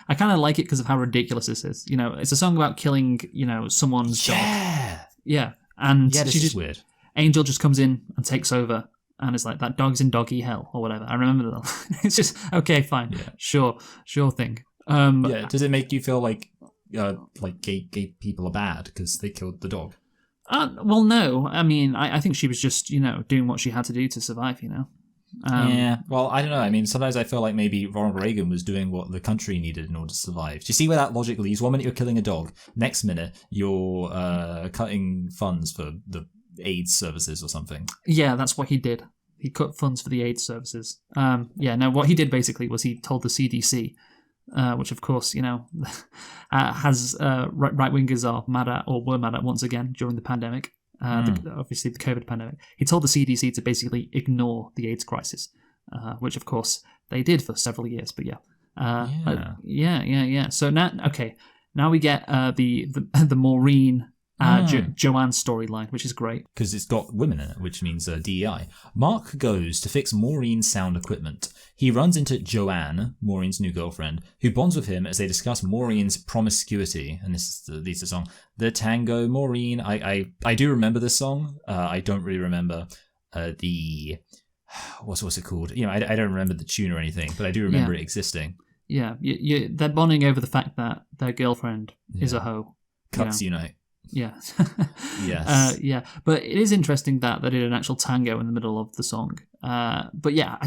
S2: I kind of like it because of how ridiculous this is. It's a song about killing someone's dog. Yeah, and
S1: this is weird.
S2: Angel just comes in and takes over. And it's like, that dog's in doggy hell or whatever. I remember that. It's just okay, fine, sure thing.
S1: Does it make you feel like gay people are bad because they killed the dog?
S2: Well, no. I mean, I think she was just doing what she had to do to survive.
S1: Well, I don't know. I mean, sometimes I feel like maybe Ronald Reagan was doing what the country needed in order to survive. Do you see where that logic leads? 1 minute you're killing a dog, next minute you're cutting funds for the AIDS services or something.
S2: Yeah, that's what he did. He cut funds for the AIDS services. No, what he did basically was he told the CDC. Which of course, has right-wingers are mad at, or were mad at once again during the pandemic, obviously the COVID pandemic. He told the CDC to basically ignore the AIDS crisis, which of course they did for several years, but So now we get the Maureen Joanne storyline, which is great.
S1: Because it's got women in it, which means DEI. Mark goes to fix Maureen's sound equipment. He runs into Joanne, Maureen's new girlfriend, who bonds with him as they discuss Maureen's promiscuity. And this is the song, The Tango Maureen. I do remember this song. I don't really remember what's it called? I don't remember the tune or anything, but I do remember it existing.
S2: Yeah, they're bonding over the fact that their girlfriend is a hoe.
S1: Cuts unite.
S2: Yeah.
S1: Yes.
S2: But it is interesting that they did an actual tango in the middle of the song. But yeah,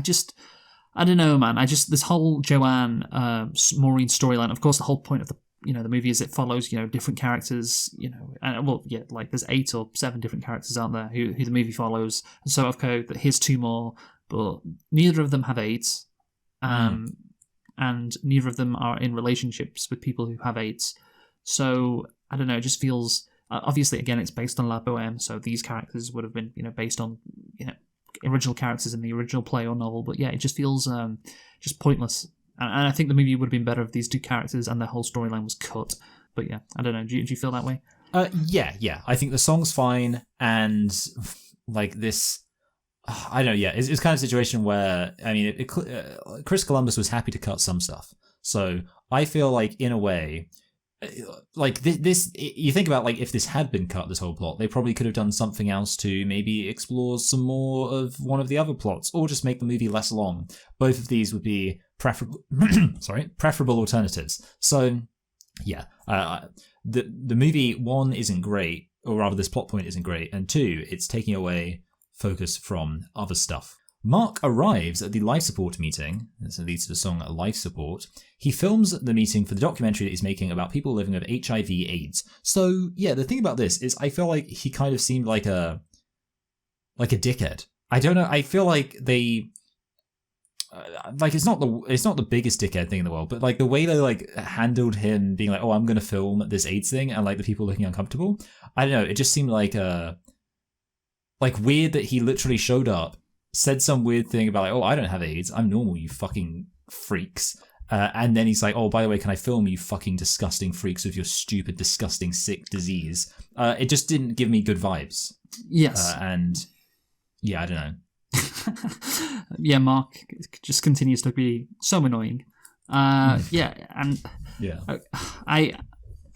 S2: I don't know, man. This whole Joanne Maureen storyline. Of course, the whole point of the movie is it follows different characters. Like there's 8 or 7 different characters out there who the movie follows. So okay, here's 2 more, but neither of them have AIDS, and neither of them are in relationships with people who have AIDS. So I don't know. It just feels. Obviously, again, it's based on La Boheme, so these characters would have been, based on, original characters in the original play or novel. But yeah, it just feels just pointless. And I think the movie would have been better if these 2 characters and their whole storyline was cut. But yeah, I don't know. Do you feel that way?
S1: Yeah. I think the song's fine, and like this, I don't know. Yeah, it's kind of a situation where Chris Columbus was happy to cut some stuff. So I feel like in a way. Like this, you think about like if this had been cut, this whole plot, they probably could have done something else to maybe explore some more of one of the other plots, or just make the movie less long. Both of these would be preferable alternatives. So, yeah, the movie 1 isn't great, or rather, this plot point isn't great, and 2, it's taking away focus from other stuff. Mark arrives at the life support meeting. This leads to the song Life Support. He films the meeting for the documentary that he's making about people living with HIV/AIDS. So, yeah, the thing about this is I feel like he kind of seemed like a dickhead. I don't know. I feel like they... it's not the biggest dickhead thing in the world, but like the way they like handled him being like, oh, I'm going to film this AIDS thing, and like the people looking uncomfortable. I don't know. It just seemed like weird that he literally showed up, said some weird thing about like, oh, I don't have AIDS, I'm normal, you fucking freaks. And then he's like, oh, by the way, can I film you fucking disgusting freaks with your stupid, disgusting, sick disease? It just didn't give me good vibes.
S2: Yes.
S1: And yeah, I don't know.
S2: Yeah, Mark just continues to be so annoying. Yeah, and
S1: yeah,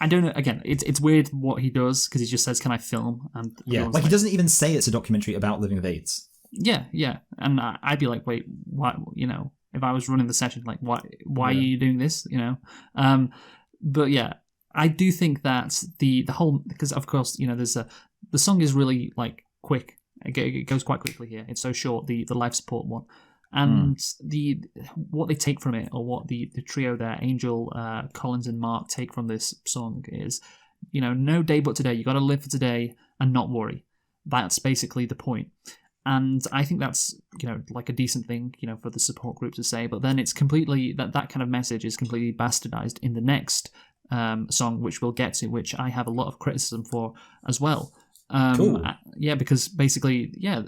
S2: I don't know. Again, it's weird what he does because he just says, "Can I film?" And
S1: Yeah,
S2: everyone's
S1: like he doesn't even say it's a documentary about living with AIDS.
S2: yeah, and I'd be like, wait, why? You know, if I was running the session, like, why are
S1: Yeah.
S2: you doing this? You know, but yeah, I do think that the whole, because of course, you know, the song is really like quick. It goes quite quickly here. It's so short. The life support one. And what they take from it, or what the trio there, Angel, Collins, and Mark, take from this song is, you know, no day but today. You got to live for today and not worry. That's basically the point. And I think that's, you know, like a decent thing, you know, for the support group to say. But then it's completely that kind of message is completely bastardized in the next song, which we'll get to, which I have a lot of criticism for as well.
S1: Cool.
S2: Yeah, because basically, yeah,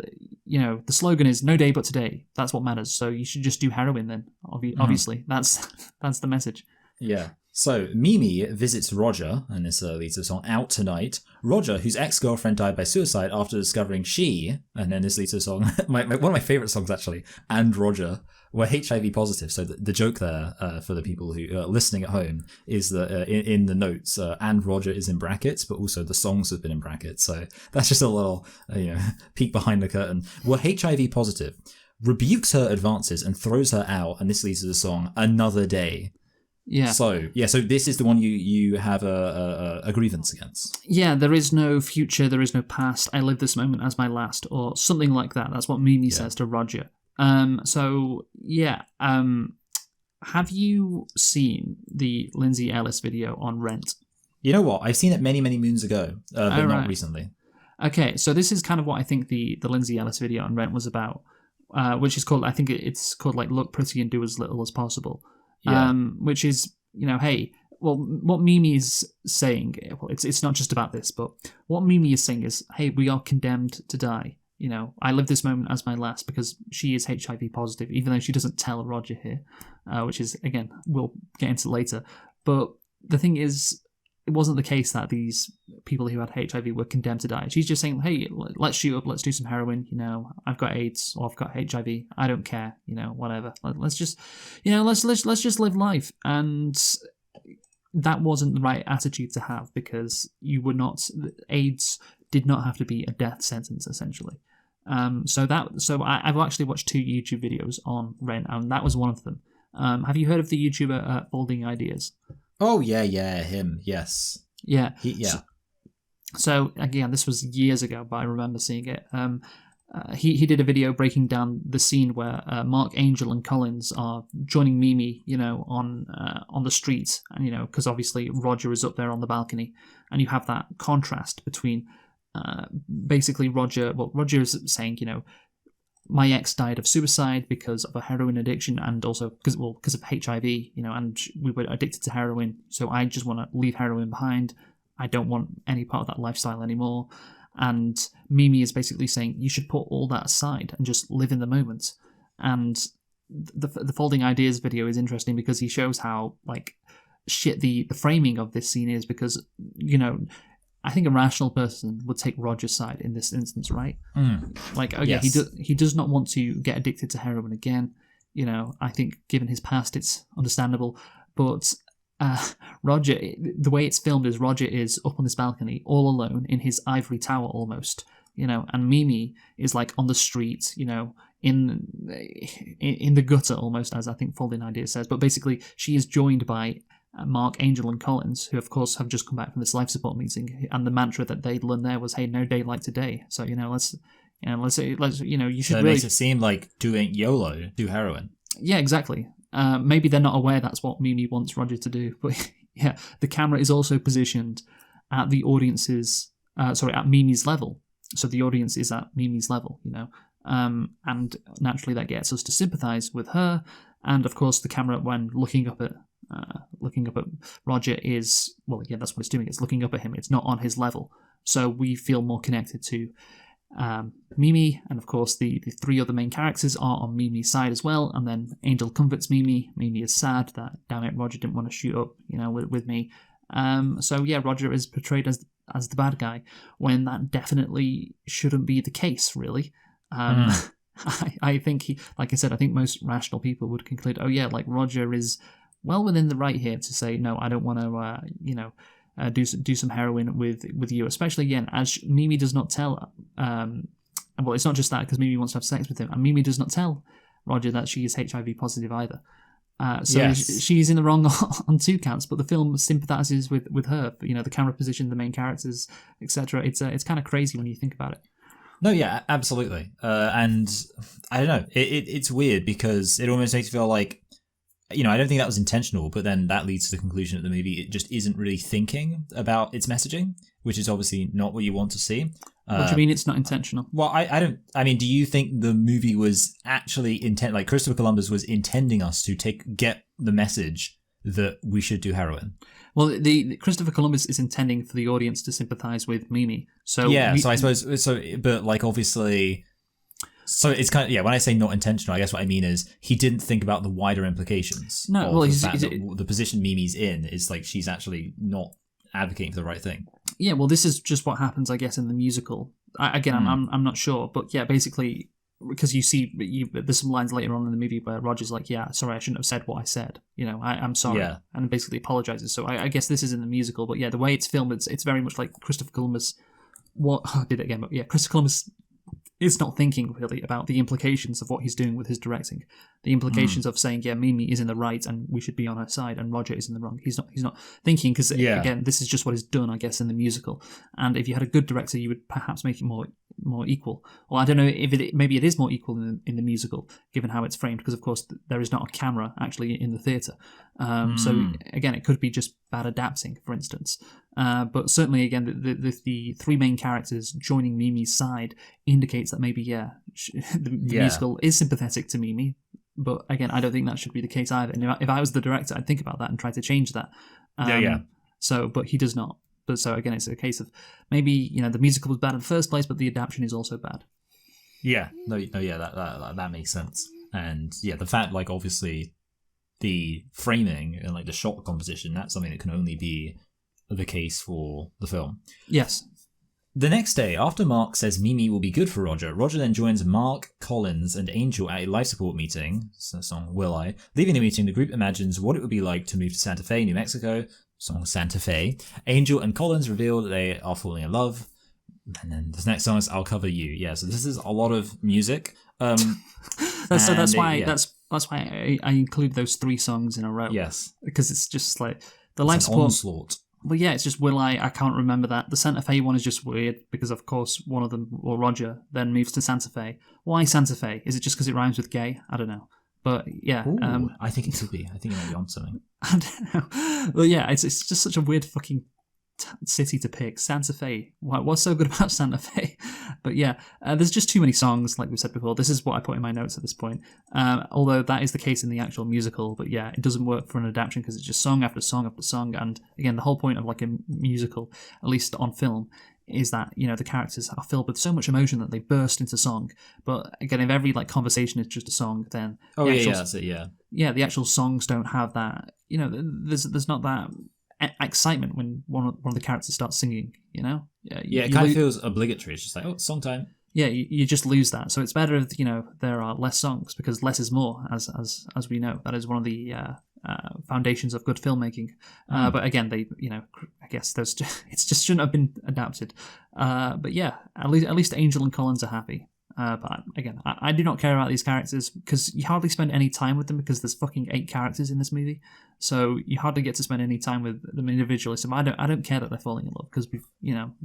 S2: you know, the slogan is "No day but today." That's what matters. So you should just do heroin then. Obviously, that's the message.
S1: Yeah. So Mimi visits Roger, and this leads to the song "Out Tonight." Roger, whose ex-girlfriend died by suicide after discovering she, and then this leads to the song, one of my favorite songs actually, and Roger were HIV positive. So the joke there for the people who are listening at home is that in the notes, and Roger is in brackets, but also the songs have been in brackets. So that's just a little peek behind the curtain. Were HIV positive, rebukes her advances and throws her out, and this leads to the song "Another Day."
S2: Yeah.
S1: So this is the one you have a grievance against.
S2: Yeah, there is no future, there is no past. I live this moment as my last, or something like that. That's what Mimi says to Roger. Have you seen the Lindsay Ellis video on Rent?
S1: You know what? I've seen it many moons ago, but not recently.
S2: Okay, so this is kind of what I think the Lindsay Ellis video on Rent was about, which is called, I think it's called like "Look Pretty and Do As Little As Possible."
S1: Yeah.
S2: Which is, you know, hey, well, what Mimi is saying, well, it's not just about this, but what Mimi is saying is, hey, we are condemned to die. You know, I live this moment as my last because she is HIV positive, even though she doesn't tell Roger here, which is, again, we'll get into later. But the thing is, it wasn't the case that these people who had HIV were condemned to die. She's just saying, hey, let's shoot up, let's do some heroin, you know, I've got AIDS or I've got HIV, I don't care, you know, whatever. Let's just, you know, let's just live life. And that wasn't the right attitude to have, because AIDS did not have to be a death sentence, essentially. So I've actually watched 2 YouTube videos on Rent, and that was one of them. Have you heard of the YouTuber Folding Ideas?
S1: Oh yeah, him. Yes.
S2: Yeah.
S1: Yeah.
S2: So again, this was years ago, but I remember seeing it. He did a video breaking down the scene where Mark, Angel, and Collins are joining Mimi, you know, on the street, and you know, because obviously Roger is up there on the balcony, and you have that contrast between basically Roger. Well, Roger is saying, you know, my ex died of suicide because of a heroin addiction, and also because of HIV, you know, and we were addicted to heroin. So I just want to leave heroin behind. I don't want any part of that lifestyle anymore. And Mimi is basically saying you should put all that aside and just live in the moment. And the Folding Ideas video is interesting because he shows how like shit the framing of this scene is, because, you know, I think a rational person would take Roger's side in this instance, right? Like, oh yeah,
S1: Yes.
S2: he does not want to get addicted to heroin again. You know, I think given his past, it's understandable. But Roger, the way it's filmed is Roger is up on this balcony all alone in his ivory tower almost, you know, and Mimi is like on the street, you know, in the gutter almost, as I think Folding Ideas says. But basically, she is joined by Mark, Angel, and Collins, who of course have just come back from this life support meeting, and the mantra that they'd learned there was, "Hey, no day like today." So you know, let's you know, you should
S1: So it
S2: really
S1: makes it seem like doing YOLO, do heroin.
S2: Yeah, exactly. Maybe they're not aware that's what Mimi wants Roger to do, but yeah, the camera is also positioned at the audience's at Mimi's level. So the audience is at Mimi's level, you know, and naturally that gets us to sympathise with her. And of course, the camera, when looking up at Roger, is, well, yeah, that's what it's doing. It's looking up at him. It's not on his level, so we feel more connected to Mimi, and of course the 3 other main characters are on Mimi's side as well. And then Angel comforts Mimi. Mimi is sad that, damn it, Roger didn't want to shoot up, you know, with me. So yeah, Roger is portrayed as the bad guy, when that definitely shouldn't be the case, really. I think like I said, I think most rational people would conclude, oh yeah, like Roger is well within the right here to say, no, I don't want to, do some heroin with you, especially again as Mimi does not tell. Well, it's not just that because Mimi wants to have sex with him, and Mimi does not tell Roger that she is HIV positive either. So
S1: Yes.
S2: she's in the wrong on two counts, but the film sympathizes with her. You know, the camera position, the main characters, etc. It's kind of crazy when you think about it.
S1: No, yeah, absolutely. And I don't know. It's weird because it almost makes you feel like, you know, I don't think that was intentional, but then that leads to the conclusion that the movie it just isn't really thinking about its messaging, which is obviously not what you want to see.
S2: What do you mean it's not intentional?
S1: Well, I don't. I mean, do you think the movie was actually like Christopher Columbus was intending us to get the message that we should do heroin?
S2: Well, the Christopher Columbus is intending for the audience to sympathize with Mimi. So
S1: yeah, so I suppose so, but like obviously, so it's kind of when I say not intentional, I guess what I mean is he didn't think about the wider implications.
S2: No,
S1: of
S2: well,
S1: the fact that the position Mimi's in is like she's actually not advocating for the right thing.
S2: Yeah, well, this is just what happens, I guess, in the musical. I'm not sure, but yeah, basically, because you see, there's some lines later on in the movie where Roger's like, "Yeah, sorry, I shouldn't have said what I said. You know, I'm sorry," and basically apologizes. So I guess this is in the musical, but yeah, the way it's filmed, it's very much like Christopher Columbus. I did it again, but yeah, Christopher Columbus is not thinking really about the implications of what he's doing with his directing. The implications of saying, yeah, Mimi is in the right and we should be on her side, and Roger is in the wrong. He's not thinking because again, this is just what is done, I guess, in the musical. And if you had a good director, you would perhaps make it more equal. Well, I don't know if maybe it is more equal in the musical, given how it's framed, because of course there is not a camera actually in the theatre. So again, it could be just bad adapting, for instance. But certainly, again, the three main characters joining Mimi's side indicates that maybe, the musical is sympathetic to Mimi. But again, I don't think that should be the case either. And if I was the director, I'd think about that and try to change that. So, but he does not. But so again, it's a case of maybe the musical was bad in the first place, but the adaptation is also bad.
S1: Yeah, that makes sense. And yeah, the fact like obviously the framing and like the shot composition, that's something that can only be the case for the film.
S2: Yes.
S1: The next day, after Mark says Mimi will be good for Roger, Roger then joins Mark, Collins, and Angel at a life support meeting, song Will I. Leaving the meeting, the group imagines what it would be like to move to Santa Fe, New Mexico, song Santa Fe. Angel and Collins reveal that they are falling in love. And then this next song is I'll Cover You. Yeah, so this is a lot of music.
S2: That's why I include those three songs in a row.
S1: Yes.
S2: Because it's just like the life support.
S1: Onslaught.
S2: Well, yeah, it's just Will I can't remember that. The Santa Fe one is just weird because, of course, one of them, or Roger, then moves to Santa Fe. Why Santa Fe? Is it just because it rhymes with gay? I don't know. But yeah.
S1: Ooh, I think it could be. I think it might be on something.
S2: I don't know. Well, yeah, it's just such a weird fucking city to pick. Santa Fe. What's so good about Santa Fe? But yeah, there's just too many songs, like we said before. This is what I put in my notes at this point. Although that is the case in the actual musical, but yeah, it doesn't work for an adaptation because it's just song after song after song. And again, the whole point of like a musical, at least on film, is that the characters are filled with so much emotion that they burst into song. But again, if every like conversation is just a song, then
S1: that's it. Yeah,
S2: the actual songs don't have that. There's not that excitement when one of the characters starts singing.
S1: It kind of feels obligatory. It's just like, oh, it's song time.
S2: Yeah, you just lose that. So it's better if there are less songs, because less is more, as we know. That is one of the foundations of good filmmaking. But again, they I guess it just shouldn't have been adapted. But yeah, at least Angel and Collins are happy. But again, I do not care about these characters because you hardly spend any time with them because there's fucking 8 characters in this movie, so you hardly get to spend any time with them individually. So I don't care that they're falling in love because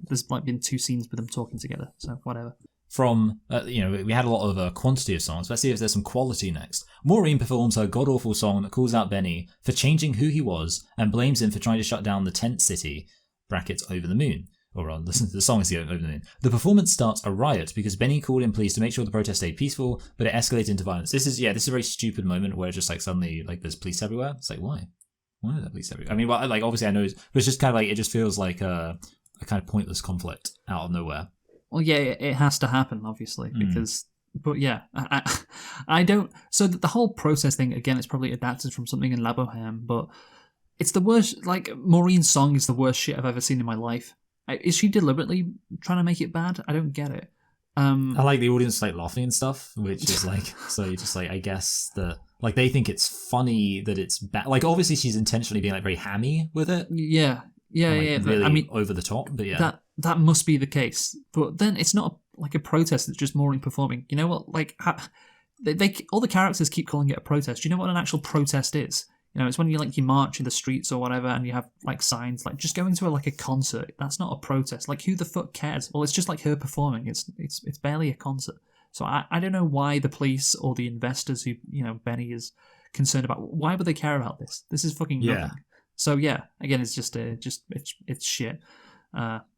S2: there's like been 2 scenes with them talking together. So whatever.
S1: From we had a lot of quantity of songs. Let's see if there's some quality next. Maureen performs her god awful song that calls out Benny for changing who he was and blames him for trying to shut down the tent city (brackets over the moon). Or rather, the song is over the moon. The performance starts a riot because Benny called in police to make sure the protest stayed peaceful, but it escalated into violence. This is a very stupid moment where just like suddenly like there's police everywhere. It's like, why? Why are there police everywhere? I mean, well, like obviously I know, but it's just kind of like it just feels like a kind of pointless conflict out of nowhere.
S2: Well, yeah, it has to happen obviously because. But yeah, I don't. So the whole protest thing again, it's probably adapted from something in La Boheme, but it's the worst. Like Maureen's song is the worst shit I've ever seen in my life. Is she deliberately trying to make it bad? I don't get it.
S1: I like the audience like laughing and stuff, which is like so you just like I guess the they think it's funny that it's bad. Like obviously she's intentionally being like very hammy with it.
S2: Yeah, Yeah,
S1: and, like,
S2: yeah.
S1: really
S2: I mean,
S1: over the top. But yeah,
S2: that must be the case. But then it's not like a protest; it's just Maureen performing. You know what? Like, they all the characters keep calling it a protest. Do you know what an actual protest is? You know, it's when you march in the streets or whatever, and you have like signs like just going to a concert. That's not a protest. Like, who the fuck cares? Well, it's just like her performing. It's barely a concert. So I don't know why the police or the investors who Benny is concerned about. Why would they care about this? This is fucking nothing. So yeah, again, it's just it's shit.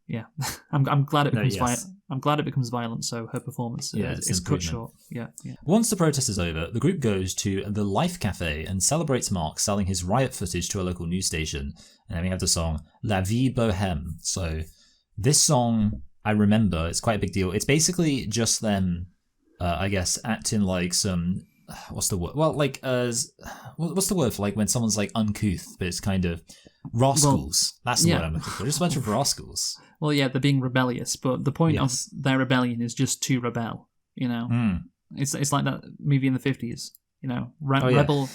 S2: Yeah, I'm glad it becomes I'm glad it becomes violent. So her performance is cut short. Yeah.
S1: Once the protest is over, the group goes to the Life Cafe and celebrates Mark selling his riot footage to a local news station. And then we have the song La Vie Bohème. So this song, I remember, it's quite a big deal. It's basically just them, I guess, acting like some. What's the word? Well, like, what's the word for like when someone's like uncouth, but it's kind of rascals? That's the word I'm looking for. Just a bunch of rascals.
S2: Well, yeah, they're being rebellious, but the point of their rebellion is just to rebel. You know, it's like that movie in the 50s. You know, rebel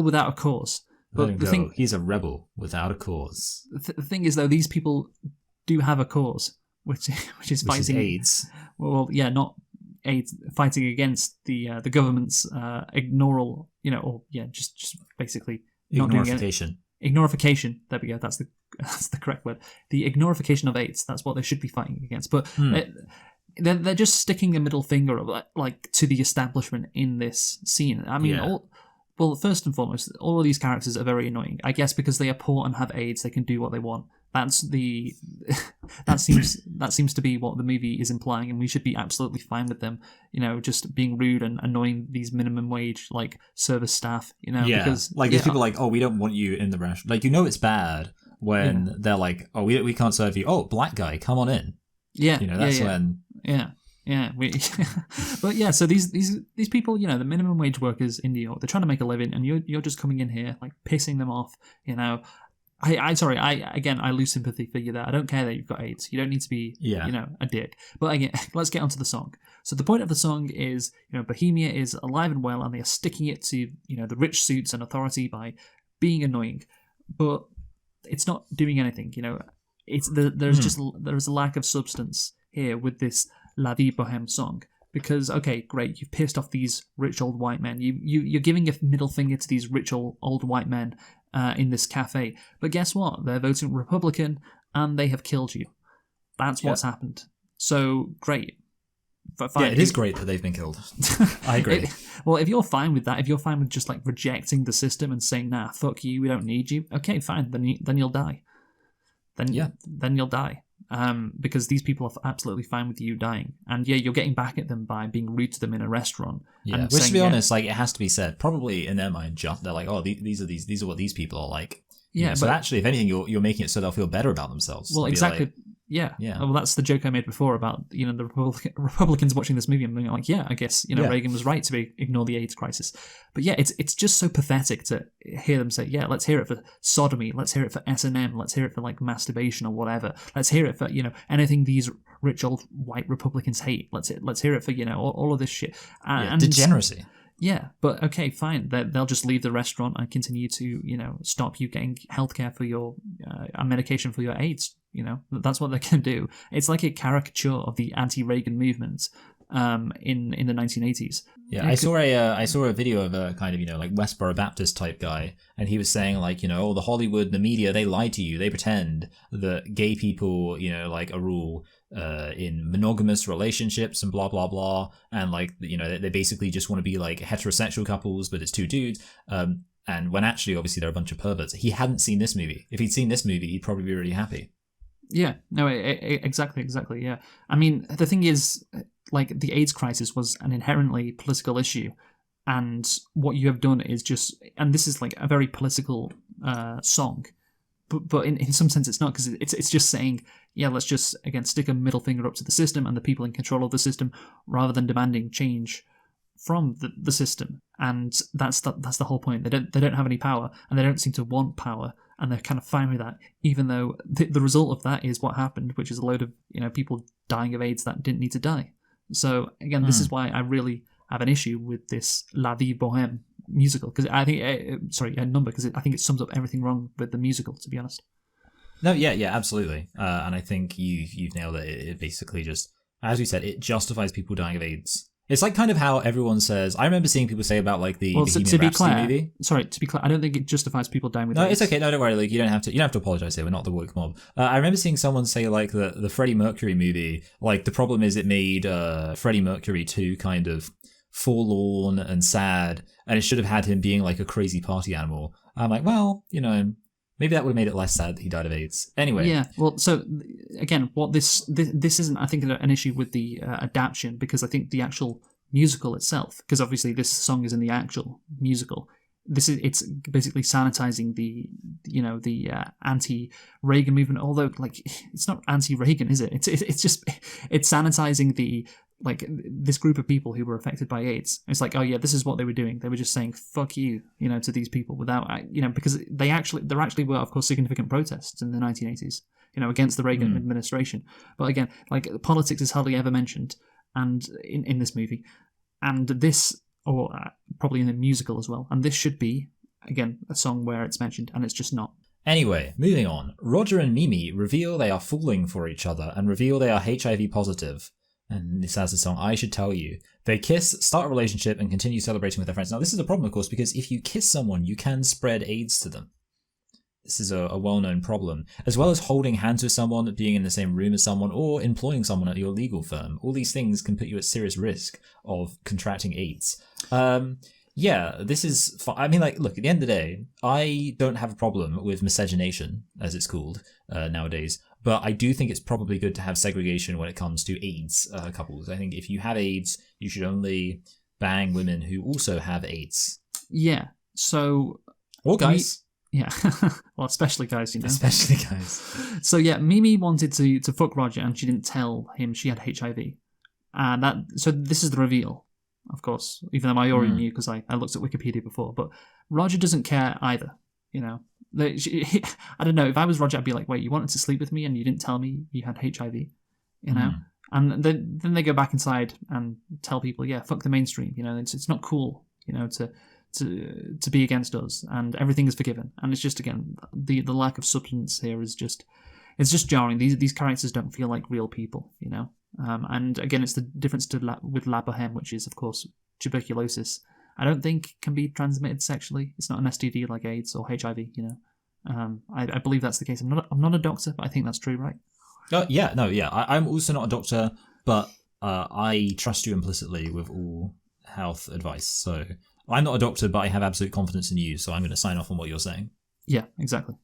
S2: without a cause. But the thing,
S1: he's a rebel without a cause.
S2: The thing is, though, these people do have a cause, which is fighting
S1: AIDS.
S2: Well, yeah, not AIDS, fighting against the government's ignoral, just basically not doing it. Ignorification. There we go. That's the correct word. The ignorification of AIDS. That's what they should be fighting against. But they're just sticking a middle finger like to the establishment in this scene. I mean, well, first and foremost, all of these characters are very annoying. I guess because they are poor and have AIDS, they can do what they want. That seems to be what the movie is implying, and we should be absolutely fine with them, just being rude and annoying these minimum wage service staff, because
S1: these people are like, oh, we don't want you in the restaurant. Like, it's bad when they're like, oh, we can't serve you. Oh, black guy, come on in.
S2: Yeah,
S1: that's when.
S2: Yeah, but yeah. So these people, the minimum wage workers in New York, they're trying to make a living, and you're just coming in here like pissing them off, I lose sympathy for you there. I don't care that you've got AIDS. You don't need to be, a dick. But again, let's get onto the song. So the point of the song is, Bohemia is alive and well, and they are sticking it to, the rich suits and authority by being annoying. But it's not doing anything. There's a lack of substance here with this La Vie Bohème song. Because, okay, great, you've pissed off these rich old white men. You're giving a middle finger to these rich old white men in this cafe. But guess what? They're voting Republican, and they have killed you. That's what's happened. So, great.
S1: Fine. Yeah, it is great that they've been killed. I agree.
S2: Well, if you're fine with that, if you're fine with just like rejecting the system and saying, nah, fuck you, we don't need you, okay, fine, then you'll die. Then you'll die. Because these people are absolutely fine with you dying, and you're getting back at them by being rude to them in a restaurant.
S1: Yeah,
S2: and
S1: which saying, to be honest, like it has to be said, probably in their mind, they're like, oh, these are what these people are like.
S2: Yeah,
S1: so actually, if anything, you're making it so they'll feel better about themselves.
S2: Well, exactly.
S1: Like,
S2: yeah. Well, that's the joke I made before about the Republicans watching this movie and being like, yeah, I guess Reagan was right to ignore the AIDS crisis. But yeah, it's just so pathetic to hear them say, yeah, let's hear it for sodomy, let's hear it for S&M, let's hear it for like masturbation or whatever, let's hear it for anything these rich old white Republicans hate. Let's hear it for all of this shit. And
S1: degeneracy.
S2: Yeah, but okay, fine. They'll just leave the restaurant and continue to, stop you getting healthcare for your medication for your AIDS. That's what they can do. It's like a caricature of the anti-Reagan movement in the 1980s.
S1: Yeah, I saw a video of a kind of like Westboro Baptist type guy, and he was saying like the Hollywood, the media, they lie to you. They pretend that gay people like a rule in monogamous relationships and blah blah blah, and like they basically just want to be like heterosexual couples, but it's two dudes. And when actually, obviously, they're a bunch of perverts. He hadn't seen this movie. If he'd seen this movie, he'd probably be really happy.
S2: Yeah, no, exactly, yeah. I mean, the thing is, like, the AIDS crisis was an inherently political issue, and what you have done is just, and this is like a very political song, but in some sense it's not, because it's just saying, yeah, let's just, again, stick a middle finger up to the system and the people in control of the system, rather than demanding change from the system. And that's the whole point. They don't have any power, and they don't seem to want power, and they're kind of fine with that, even though the result of that is what happened, which is a load of people dying of AIDS that didn't need to die. So again, this is why I really have an issue with this La Vie Bohème musical, because I think number, because I think it sums up everything wrong with the musical, to be honest.
S1: No, yeah, absolutely. And I think you've nailed it. It basically just, as we said, it justifies people dying of AIDS. It's like kind of how everyone says. I remember seeing people say about like the
S2: Well,
S1: Bohemian
S2: to be
S1: Rhapsody
S2: clear,
S1: movie.
S2: I don't think it justifies people dying with
S1: No,
S2: AIDS.
S1: it's okay. No, don't worry. Like you don't have to apologize here. We're not the woke mob. I remember seeing someone say like the Freddie Mercury movie. Like the problem is it made Freddie Mercury too kind of forlorn and sad, and it should have had him being like a crazy party animal. I'm like, well, maybe that would have made it less sad that he died of AIDS. Anyway.
S2: Yeah, well, so again, what this isn't, I think, an issue with the adaptation, because I think the actual musical itself, because obviously this song is in the actual musical. It's basically sanitizing the anti-Reagan movement. Although like it's not anti-Reagan, is it? It's just it's sanitizing the this group of people who were affected by AIDS. It's like, oh yeah, this is what they were doing. They were just saying fuck you, to these people without, because there actually were, of course, significant protests in the 1980s, against the Reagan administration. But again, like politics is hardly ever mentioned, and in this movie, and this, or probably in the musical as well. And this should be, again, a song where it's mentioned, and it's just not.
S1: Anyway, moving on. Roger and Mimi reveal they are falling for each other and reveal they are HIV positive. And this has the song, I Should Tell You. They kiss, start a relationship, and continue celebrating with their friends. Now, this is a problem, of course, because if you kiss someone, you can spread AIDS to them. This is a well-known problem. As well as holding hands with someone, being in the same room as someone, or employing someone at your legal firm. All these things can put you at serious risk of contracting AIDS. Yeah, this is... I mean, like, look, at the end of the day, I don't have a problem with miscegenation, as it's called nowadays. But I do think it's probably good to have segregation when it comes to AIDS couples. I think if you have AIDS, you should only bang women who also have AIDS.
S2: Yeah, so...
S1: Or guys.
S2: Yeah, well, especially guys,
S1: Especially guys.
S2: So yeah, Mimi wanted to fuck Roger, and she didn't tell him she had HIV. And so this is the reveal, of course, even though I already knew because I looked at Wikipedia before. But Roger doesn't care either, I don't know, if I was Roger, I'd be like, wait, you wanted to sleep with me and you didn't tell me you had HIV, And then they go back inside and tell people, yeah, fuck the mainstream, it's not cool, to be against us, and everything is forgiven. And it's just, again, the lack of substance here is just, it's just jarring. These characters don't feel like real people, and again, it's the difference with La Boheme, which is, of course, tuberculosis. I don't think can be transmitted sexually. It's not an STD like AIDS or HIV, I believe that's the case. I'm not a doctor, but I think that's true, right?
S1: I'm also not a doctor, but I trust you implicitly with all health advice. So I'm not a doctor, but I have absolute confidence in you, so I'm going to sign off on what you're saying.
S2: Yeah, exactly.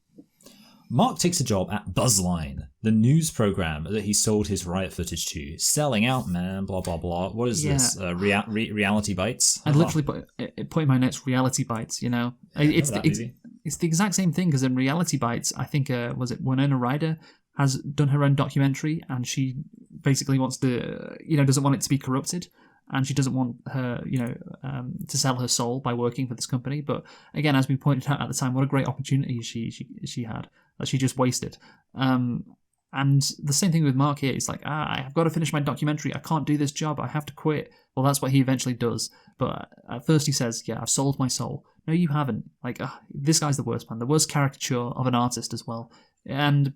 S1: Mark takes a job at Buzzline, the news program that he sold his riot footage to. Selling out, man, blah, blah, blah. What is this? Reality Bites?
S2: I literally put in my notes Reality Bites, It's the exact same thing, because in Reality Bites, I think, was it Winona Ryder has done her own documentary, and she basically wants to, doesn't want it to be corrupted. And she doesn't want her, to sell her soul by working for this company. But again, as we pointed out at the time, what a great opportunity she had that she just wasted. And the same thing with Mark here. It's like, I've got to finish my documentary. I can't do this job. I have to quit. Well, that's what he eventually does. But at first he says, yeah, I've sold my soul. No, you haven't. Like, this guy's the worst, man. The worst caricature of an artist as well. And,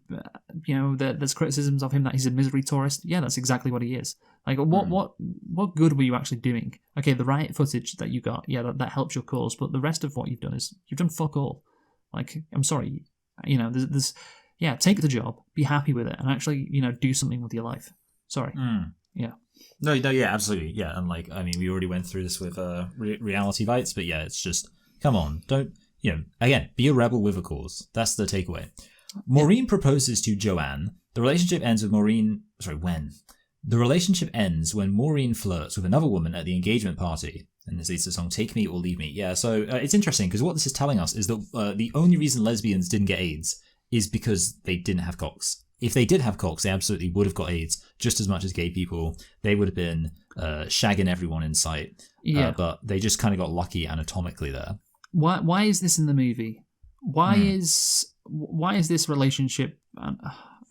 S2: there's criticisms of him that he's a misery tourist. Yeah, that's exactly what he is. Like, what good were you actually doing? Okay, the riot footage that you got, yeah, that helps your cause, but the rest of what you've done is, you've done fuck all. Like, I'm sorry, there's take the job, be happy with it, and actually, do something with your life. Sorry. Yeah.
S1: No, yeah, absolutely. Yeah, and like, I mean, we already went through this with Reality Bites, but yeah, it's just, come on, don't, again, be a rebel with a cause. That's the takeaway. Maureen proposes to Joanne. The relationship ends with Maureen... Sorry, when? The relationship ends when Maureen flirts with another woman at the engagement party. And this leads to the song Take Me or Leave Me. Yeah, so it's interesting, because what this is telling us is that the only reason lesbians didn't get AIDS is because they didn't have cocks. If they did have cocks, they absolutely would have got AIDS just as much as gay people. They would have been shagging everyone in sight. Yeah. But they just kind of got lucky anatomically there.
S2: Why is this in the movie? Why is this relationship?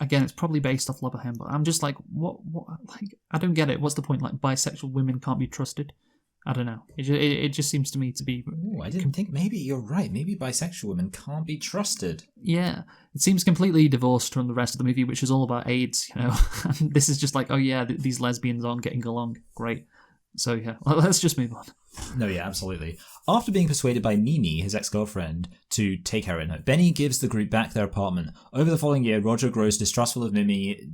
S2: Again, it's probably based off La Boheme, but I'm just like, what? Like, I don't get it. What's the point? Like, bisexual women can't be trusted. I don't know. It just seems to me to be.
S1: Ooh, I didn't think. Maybe you're right. Maybe bisexual women can't be trusted.
S2: Yeah, it seems completely divorced from the rest of the movie, which is all about AIDS. And this is just like, oh yeah, these lesbians aren't getting along. Great. So yeah, let's just move on.
S1: No, yeah, absolutely. After being persuaded by Mimi, his ex-girlfriend, to take her in, Benny gives the group back their apartment. Over the following year, Roger grows distrustful of Mimi.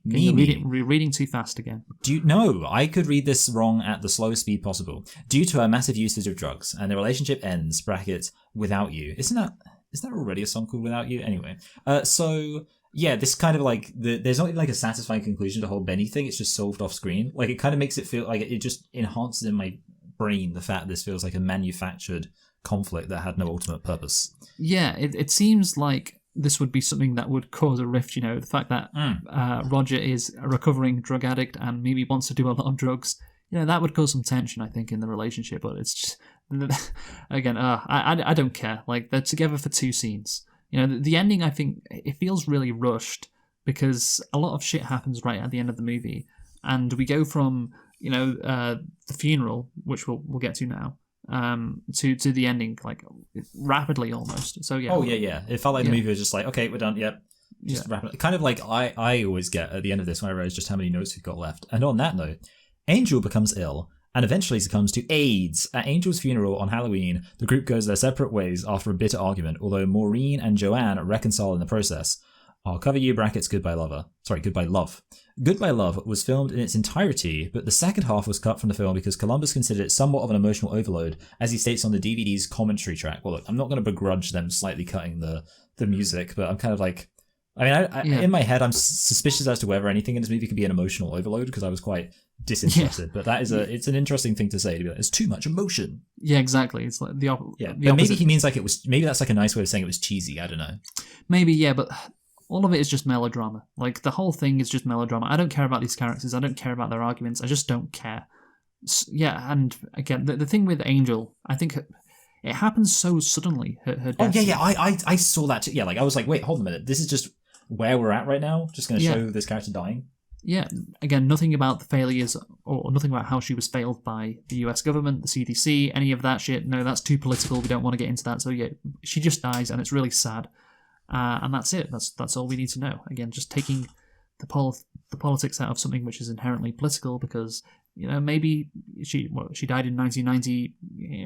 S2: You're reading too fast again.
S1: No, I could read this wrong at the slowest speed possible. Due to her massive usage of drugs, and the relationship ends, brackets, without you. Isn't that already a song called Without You? Anyway, yeah, this kind of like there's not even like a satisfying conclusion to the whole Benny thing. It's just solved off screen. Like it kind of makes it feel like it just enhances in my brain the fact this feels like a manufactured conflict that had no ultimate purpose.
S2: Yeah, it seems like this would be something that would cause a rift. The fact that Roger is a recovering drug addict and maybe wants to do a lot of drugs. That would cause some tension, I think, in the relationship. But it's just again, I don't care. Like they're together for 2 scenes. The ending, I think, it feels really rushed because a lot of shit happens right at the end of the movie. And we go from, the funeral, which we'll get to now, to the ending, like, rapidly almost. So, yeah.
S1: Oh, yeah. It felt like the movie was just like, okay, we're done, yep. Just rapidly. Kind of like I always get at the end of this when I realize just how many notes we've got left. And on that note, Angel becomes ill and eventually succumbs to AIDS. At Angel's funeral on Halloween, the group goes their separate ways after a bitter argument, although Maureen and Joanne reconcile in the process. I'll cover you brackets Goodbye Love. Goodbye Love was filmed in its entirety, but the second half was cut from the film because Columbus considered it somewhat of an emotional overload, as he states on the DVD's commentary track. Well, look, I'm not going to begrudge them slightly cutting the music, but I'm kind of like... in my head, I'm suspicious as to whether anything in this movie could be an emotional overload because I was quite disinterested. But that is it's an interesting thing to say. To be like, it's too much emotion.
S2: Yeah, exactly. It's like the
S1: but maybe he means like it was. Maybe that's like a nice way of saying it was cheesy. I don't know.
S2: Maybe but all of it is just melodrama. Like the whole thing is just melodrama. I don't care about these characters. I don't care about their arguments. I just don't care. And again, the thing with Angel, I think. It happens so suddenly. Her death.
S1: Oh yeah. I saw that too. Yeah, like I was like, wait, hold a minute. This is just where we're at right now, just going to show this character dying.
S2: Yeah, again, nothing about the failures or nothing about how she was failed by the US government, the CDC, any of that shit. No, that's too political. We don't want to get into that. So yeah, she just dies and it's really sad. And that's it. That's all we need to know. Again, just taking the politics out of something which is inherently political because maybe she died in 1990.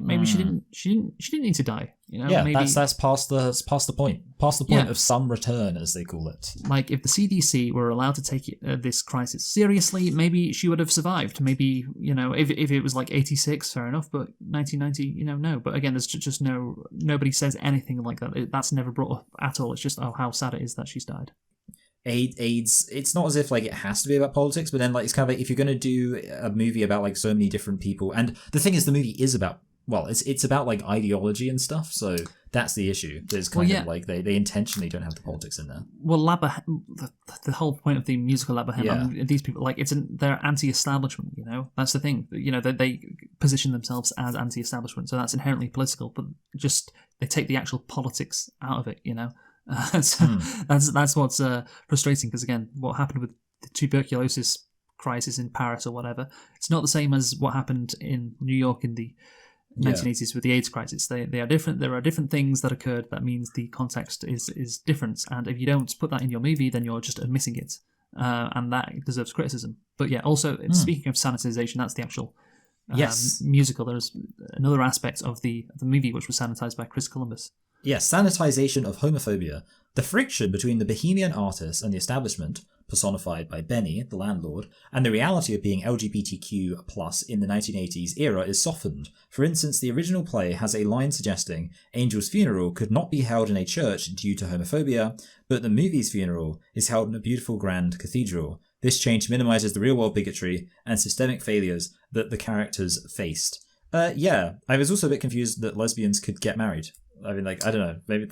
S2: Maybe she didn't need to die.
S1: Maybe, that's past the point of some return, as they call it.
S2: Like if the CDC were allowed to take this crisis seriously, maybe she would have survived. Maybe if it was like 86, fair enough. But 1990, no. But again, there's just nobody says anything like that. That's never brought up at all. It's just how sad it is that she's died.
S1: AIDS, it's not as if like it has to be about politics, but then like it's kind of like if you're going to do a movie about like so many different people, and the thing is the movie is about it's about like ideology and stuff, so that's the issue. There's kind of like they intentionally don't have the politics in there.
S2: Well, the whole point of the musical Labaham, these people like they're anti-establishment. That's the thing. They position themselves as anti-establishment, so that's inherently political. But just they take the actual politics out of it. That's what's frustrating because again, what happened with the tuberculosis crisis in Paris or whatever, it's not the same as what happened in New York in the 1980s with the AIDS crisis. They are different. There are different things that occurred. That means the context is different. And if you don't put that in your movie, then you're just missing it, and that deserves criticism. But yeah, also speaking of sanitization, that's the actual musical. There's another aspect of the movie which was sanitized by Chris Columbus.
S1: Yes, sanitization of homophobia. The friction between the bohemian artist and the establishment, personified by Benny, the landlord, and the reality of being LGBTQ+ in the 1980s era is softened. For instance, the original play has a line suggesting Angel's funeral could not be held in a church due to homophobia, but the movie's funeral is held in a beautiful grand cathedral. This change minimizes the real-world bigotry and systemic failures that the characters faced. I was also a bit confused that lesbians could get married. I mean, like, I don't know. Maybe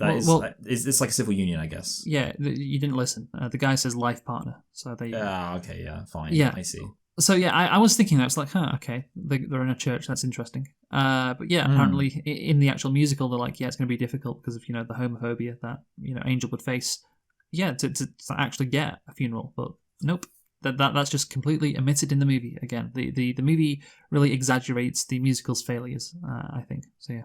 S1: it's like a civil union, I guess.
S2: Yeah, you didn't listen. The guy says life partner, so they.
S1: Okay, yeah, fine.
S2: Yeah,
S1: I see.
S2: So yeah, I was thinking that. It's like, okay, they're in a church. That's interesting. But yeah, apparently in the actual musical, they're like, it's going to be difficult because of the homophobia that Angel would face. Yeah, to actually get a funeral, but nope. That's just completely omitted in the movie. Again, the movie really exaggerates the musical's failures, I think. So yeah.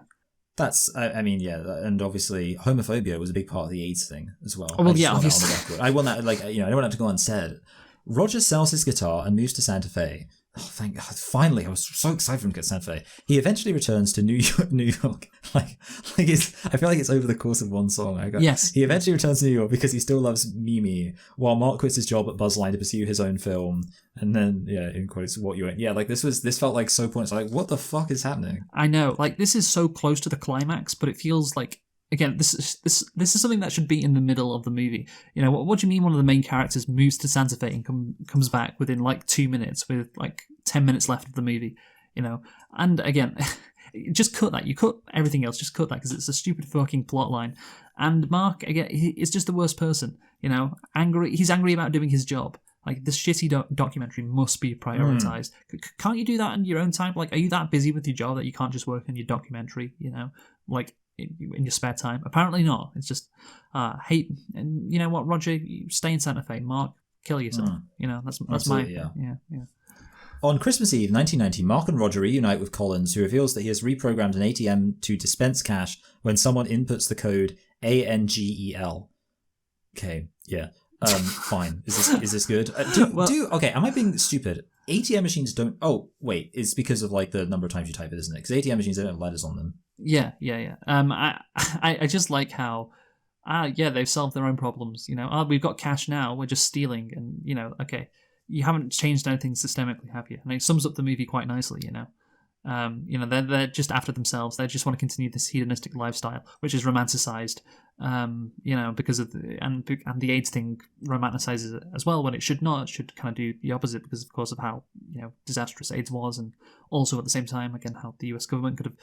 S1: That's, I mean, yeah, and obviously homophobia was a big part of the AIDS thing as well.
S2: Oh, well,
S1: I just
S2: yeah,
S1: want that
S2: obviously.
S1: on the record. I want that, like, I don't want to have to go unsaid. Roger sells his guitar and moves to Santa Fe. Oh, thank God. Finally, I was so excited for him to get to Santa Fe. He eventually returns to New York. Like I feel like it's over the course of one song.
S2: Yes.
S1: He eventually returns to New York because he still loves Mimi, while Mark quits his job at Buzzline to pursue his own film. And then, yeah, in quotes, what you ain't. Yeah, like this felt like so pointless. Like, what the fuck is happening?
S2: I know, like this is so close to the climax, but it feels like, again, this is something that should be in the middle of the movie. You know, what do you mean one of the main characters moves to Santa Fe and comes back within like 2 minutes with like 10 minutes left of the movie? You know, and again, just cut that. You cut everything else. Just cut that because it's a stupid fucking plot line. And Mark, again, is just the worst person. You know, he's angry about doing his job. Like, this shitty documentary must be prioritized. Can't you do that in your own time? Like, are you that busy with your job that you can't just work on your documentary, you know? Like, in your spare time? Apparently not. It's just, hate. And you know what, Roger? You stay in Santa Fe. Mark, kill yourself. You know, that's
S1: Absolutely,
S2: my...
S1: yeah.
S2: Yeah.
S1: On Christmas Eve 1990, Mark and Roger reunite with Collins, who reveals that he has reprogrammed an ATM to dispense cash when someone inputs the code ANGEL. Okay, yeah. Fine. Is this good? Okay, am I being stupid? ATM machines don't... Oh, wait. It's because of, like, the number of times you type it, isn't it? Because ATM machines don't have letters on them.
S2: Yeah. I just like how... they've solved their own problems, you know. We've got cash now, we're just stealing, and, you know, okay. You haven't changed anything systemically, have you? And it sums up the movie quite nicely, you know. You know, they're just after themselves. They just want to continue this hedonistic lifestyle, which is romanticized, you know, because of the AIDS thing romanticizes it as well when it should not. It should kind of do the opposite because, of course, of how, you know, disastrous AIDS was, and also at the same time, again, how the US government could have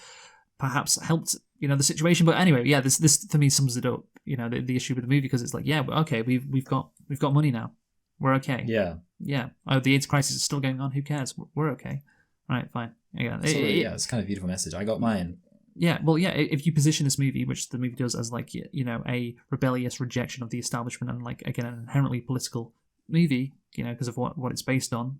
S2: perhaps helped, you know, the situation. But anyway, yeah, this for me sums it up. You know, the issue with the movie, because it's like, yeah, okay, we've got money now. We're okay. Yeah. Oh, the AIDS crisis is still going on. Who cares? We're okay. All right, fine. Yeah.
S1: It's kind of a beautiful message. I got mine.
S2: Yeah. Well, yeah. If you position this movie, which the movie does, as like, you know, a rebellious rejection of the establishment and, like, again, an inherently political movie, you know, because of what it's based on,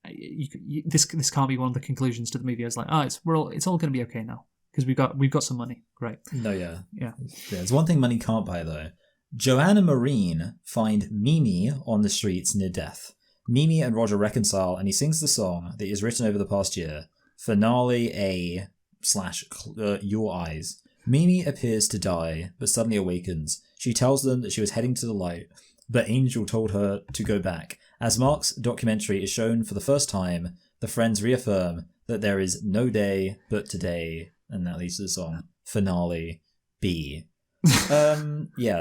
S2: this can't be one of the conclusions to the movie. As like, it's all going to be okay now because we've got some money. Great.
S1: No, yeah.
S2: Yeah.
S1: There's one thing money can't buy though. Joanna Marine find Mimi on the streets near death. Mimi and Roger reconcile, and he sings the song that is written over the past year, Finale A / Your Eyes. Mimi appears to die, but suddenly awakens. She tells them that she was heading to the light, but Angel told her to go back. As Mark's documentary is shown for the first time, the friends reaffirm that there is no day but today, and that leads to the song, Finale B.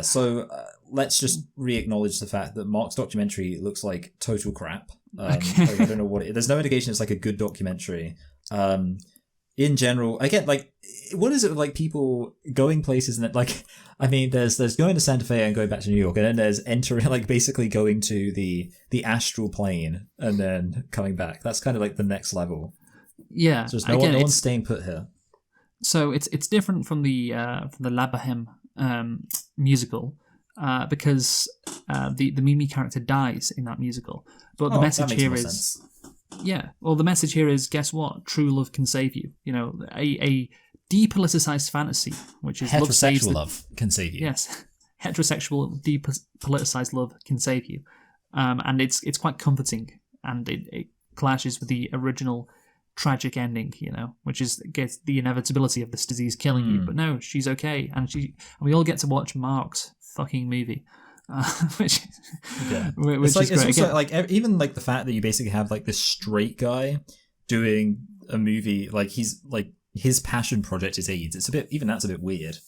S1: So let's just re-acknowledge the fact that Mark's documentary looks like total crap.
S2: Okay.
S1: Like, I don't know what there's no indication it's like a good documentary. In general, again, like, what is it with like people going places and like, I mean, there's going to Santa Fe and going back to New York, and then there's entering, like, basically going to the astral plane and then coming back. That's kind of like the next level.
S2: Yeah.
S1: So there's no one's staying put here.
S2: So it's different from the La Boheme musical because the Mimi character dies in that musical. But the message here is
S1: sense.
S2: Yeah. Well, the message here is, guess what? True love can save you. You know, a depoliticized fantasy, which is
S1: heterosexual love can save you.
S2: Yes, heterosexual depoliticized love can save you, and it's quite comforting, and it clashes with the original tragic ending, you know, which is gets the inevitability of this disease killing you. But no, she's okay, and we all get to watch Mark's fucking movie. Which
S1: it's like, is great. It's also like even like the fact that you basically have like this straight guy doing a movie, like he's like his passion project is AIDS. It's a bit, even that's a bit weird.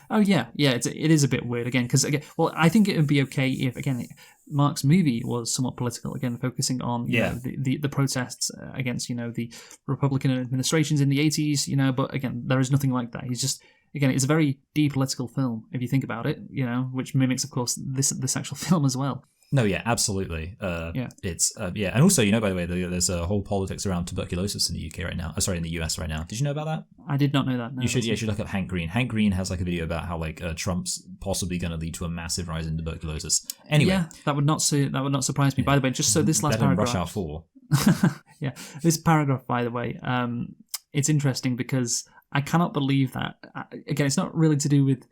S2: Oh yeah, it is a bit weird again because again, well, I think it would be okay if again Mark's movie was somewhat political, again focusing on you know, the protests against, you know, the Republican administrations in the 80s, you know, but again there is nothing like that. He's just, again, it's a very depolitical film if you think about it, you know, which mimics, of course, this actual film as well.
S1: No, yeah, absolutely.
S2: Yeah.
S1: It's yeah, and also, by the way, there's a whole politics around tuberculosis in the UK right now. Sorry, in the US right now. Did you know about that?
S2: I did not know that. No,
S1: You should look up Hank Green. Hank Green has like a video about how like Trump's possibly going to lead to a massive rise in tuberculosis. Anyway,
S2: yeah, that would not surprise me. By the way, just so this last
S1: better than
S2: paragraph.
S1: Rush Hour 4.
S2: Yeah, this paragraph, by the way, it's interesting because I cannot believe that. Again, it's not really to do with.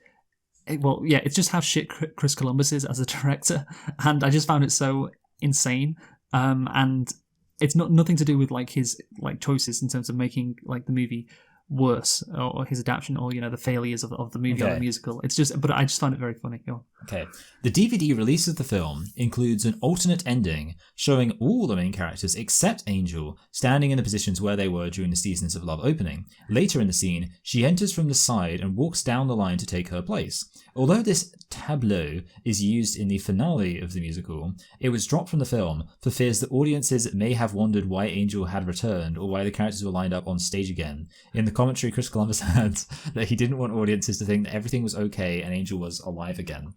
S2: Well, yeah, it's just how shit Chris Columbus is as a director, and I just found it so insane. And it's nothing to do with like his like choices in terms of making like the movie worse or his adaptation or the failures of the movie or the musical. It's just, but I just find it very funny. Go on.
S1: Okay. The DVD release of the film includes an alternate ending showing all the main characters except Angel standing in the positions where they were during the Seasons of Love opening. Later in the scene, she enters from the side and walks down the line to take her place. Although this tableau is used in the finale of the musical, it was dropped from the film for fears that audiences may have wondered why Angel had returned or why the characters were lined up on stage again. In the commentary, Chris Columbus adds that he didn't want audiences to think that everything was okay and Angel was alive again.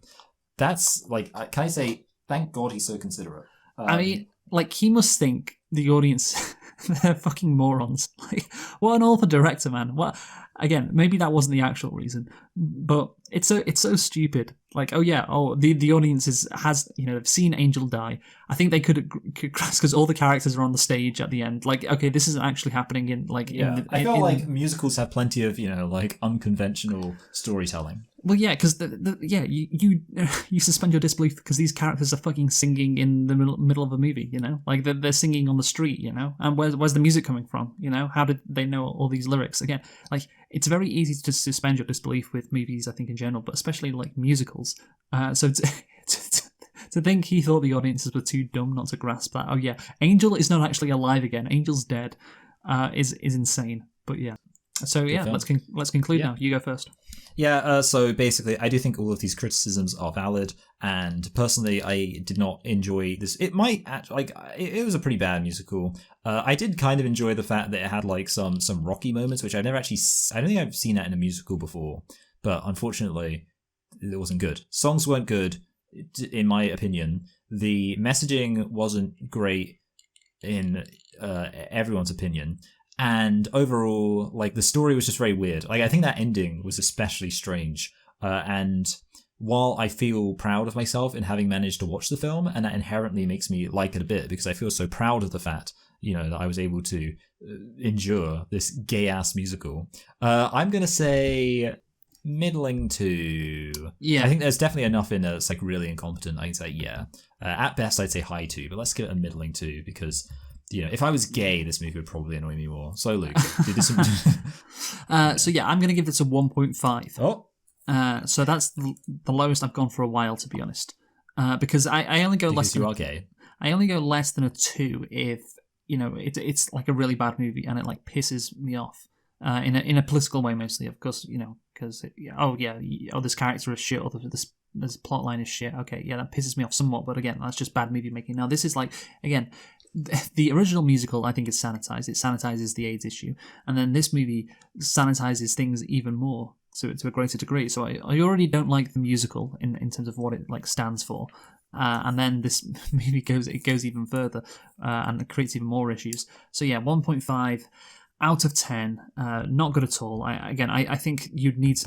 S1: That's, like, can I say, thank God he's so considerate.
S2: I mean, like, he must think the audience, they're fucking morons. Like, what an awful director, man. What? Again, maybe that wasn't the actual reason, but it's so stupid. Like, the audience has they've seen Angel die. I think they could grasp because all the characters are on the stage at the end. Like, okay, this isn't actually happening in like.
S1: Yeah, I feel like musicals have plenty of like unconventional storytelling.
S2: Well, yeah, because you suspend your disbelief because these characters are fucking singing in the middle of a movie, like they're singing on the street, and where's the music coming from, how did they know all these lyrics? Again, like it's very easy to suspend your disbelief with movies, I think in general, but especially like musicals. So to think he thought the audiences were too dumb not to grasp that. Oh yeah, Angel is not actually alive again. Angel's dead. Is insane. But yeah. So yeah, let's conclude now. You go first.
S1: Yeah, so basically, I do think all of these criticisms are valid, and personally, I did not enjoy this. It might actually, it was a pretty bad musical. I did kind of enjoy the fact that it had like some rocky moments, which I don't think I've seen that in a musical before. But unfortunately, it wasn't good. Songs weren't good, in my opinion. The messaging wasn't great, in everyone's opinion. And overall, like, the story was just very weird. Like, I think that ending was especially strange. And while I feel proud of myself in having managed to watch the film, and that inherently makes me like it a bit, because I feel so proud of the fact, that I was able to endure this gay-ass musical, I'm going to say middling to...
S2: Yeah.
S1: I think there's definitely enough in it's, like, really incompetent. I can say, yeah. At best, I'd say high 2, but let's give it a middling 2, because... if I was gay, this movie would probably annoy me more. So, Luke, do this.
S2: So yeah, I'm going to give this a 1.5.
S1: Oh.
S2: So that's the lowest I've gone for a while, to be honest. Because I only go less.
S1: Because you are gay.
S2: I only go less than a 2 if it's like a really bad movie and it like pisses me off. In a political way mostly, of course. Because this character is shit, or this plot line is shit. Okay, yeah, that pisses me off somewhat. But again, that's just bad movie making. Now this is like again. The original musical, I think, is sanitized. It sanitizes the AIDS issue, and then this movie sanitizes things even more to a greater degree. So I already don't like the musical in terms of what it like stands for, and then this movie goes even further and it creates even more issues. So yeah, 1.5 out of 10, not good at all. I think you'd need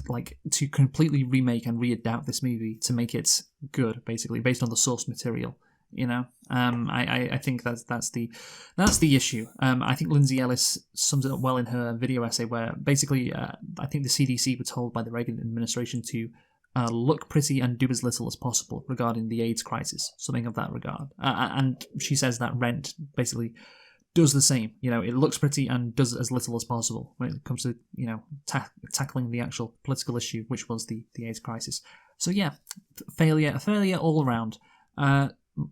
S2: to completely remake and readapt this movie to make it good, basically based on the source material. I think that's the issue. I think Lindsay Ellis sums it up well in her video essay, where basically I think the CDC were told by the Reagan administration to look pretty and do as little as possible regarding the AIDS crisis, something of that regard. And she says that Rent basically does the same. It looks pretty and does as little as possible when it comes to tackling the actual political issue, which was the AIDS crisis. So yeah, failure all around.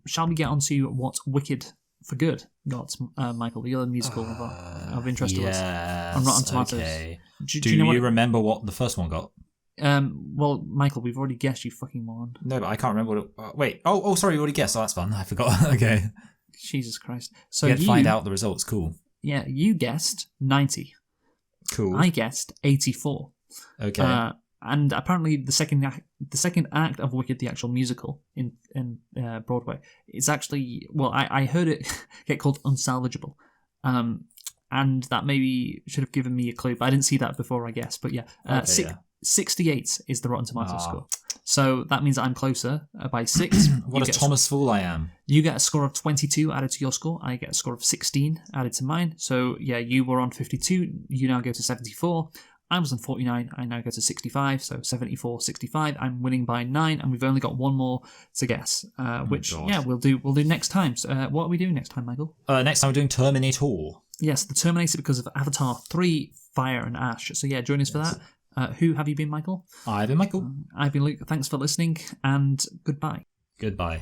S2: Shall we get on to what Wicked for Good got, Michael, the other musical of interest to us on Rotten Tomatoes?
S1: Okay. Do you remember what the first one got?
S2: Well, Michael, we've already guessed, you fucking moron.
S1: No, but I can't remember what it... wait. Oh, sorry, you already guessed. Oh, that's fun. I forgot. Okay.
S2: Jesus Christ. So
S1: you had to find out the results. Cool.
S2: Yeah, you guessed 90.
S1: Cool.
S2: I guessed 84.
S1: Okay.
S2: and apparently the second act of Wicked, the actual musical in Broadway, is actually, well, I heard it get called unsalvageable, and that maybe should have given me a clue, but I didn't see that before, I guess. But yeah, 68 is the Rotten Tomatoes score, so that means I'm closer by 6.
S1: What a Thomas Fool I am.
S2: You get a score of 22 added to your score. I get a score of 16 added to mine. So yeah, you were on 52. You now go to 74. I was on 49. I now go to 65. So 74, 65. I'm winning by 9, and we've only got one more to guess, which we'll do next time. So, what are we doing next time, Michael?
S1: Next time we're doing Terminator.
S2: Yes, the Terminator, because of Avatar 3: Fire and Ash. So yeah, join us for that. Who have you been, Michael?
S1: I've been Michael.
S2: I've been Luke. Thanks for listening, and goodbye.
S1: Goodbye.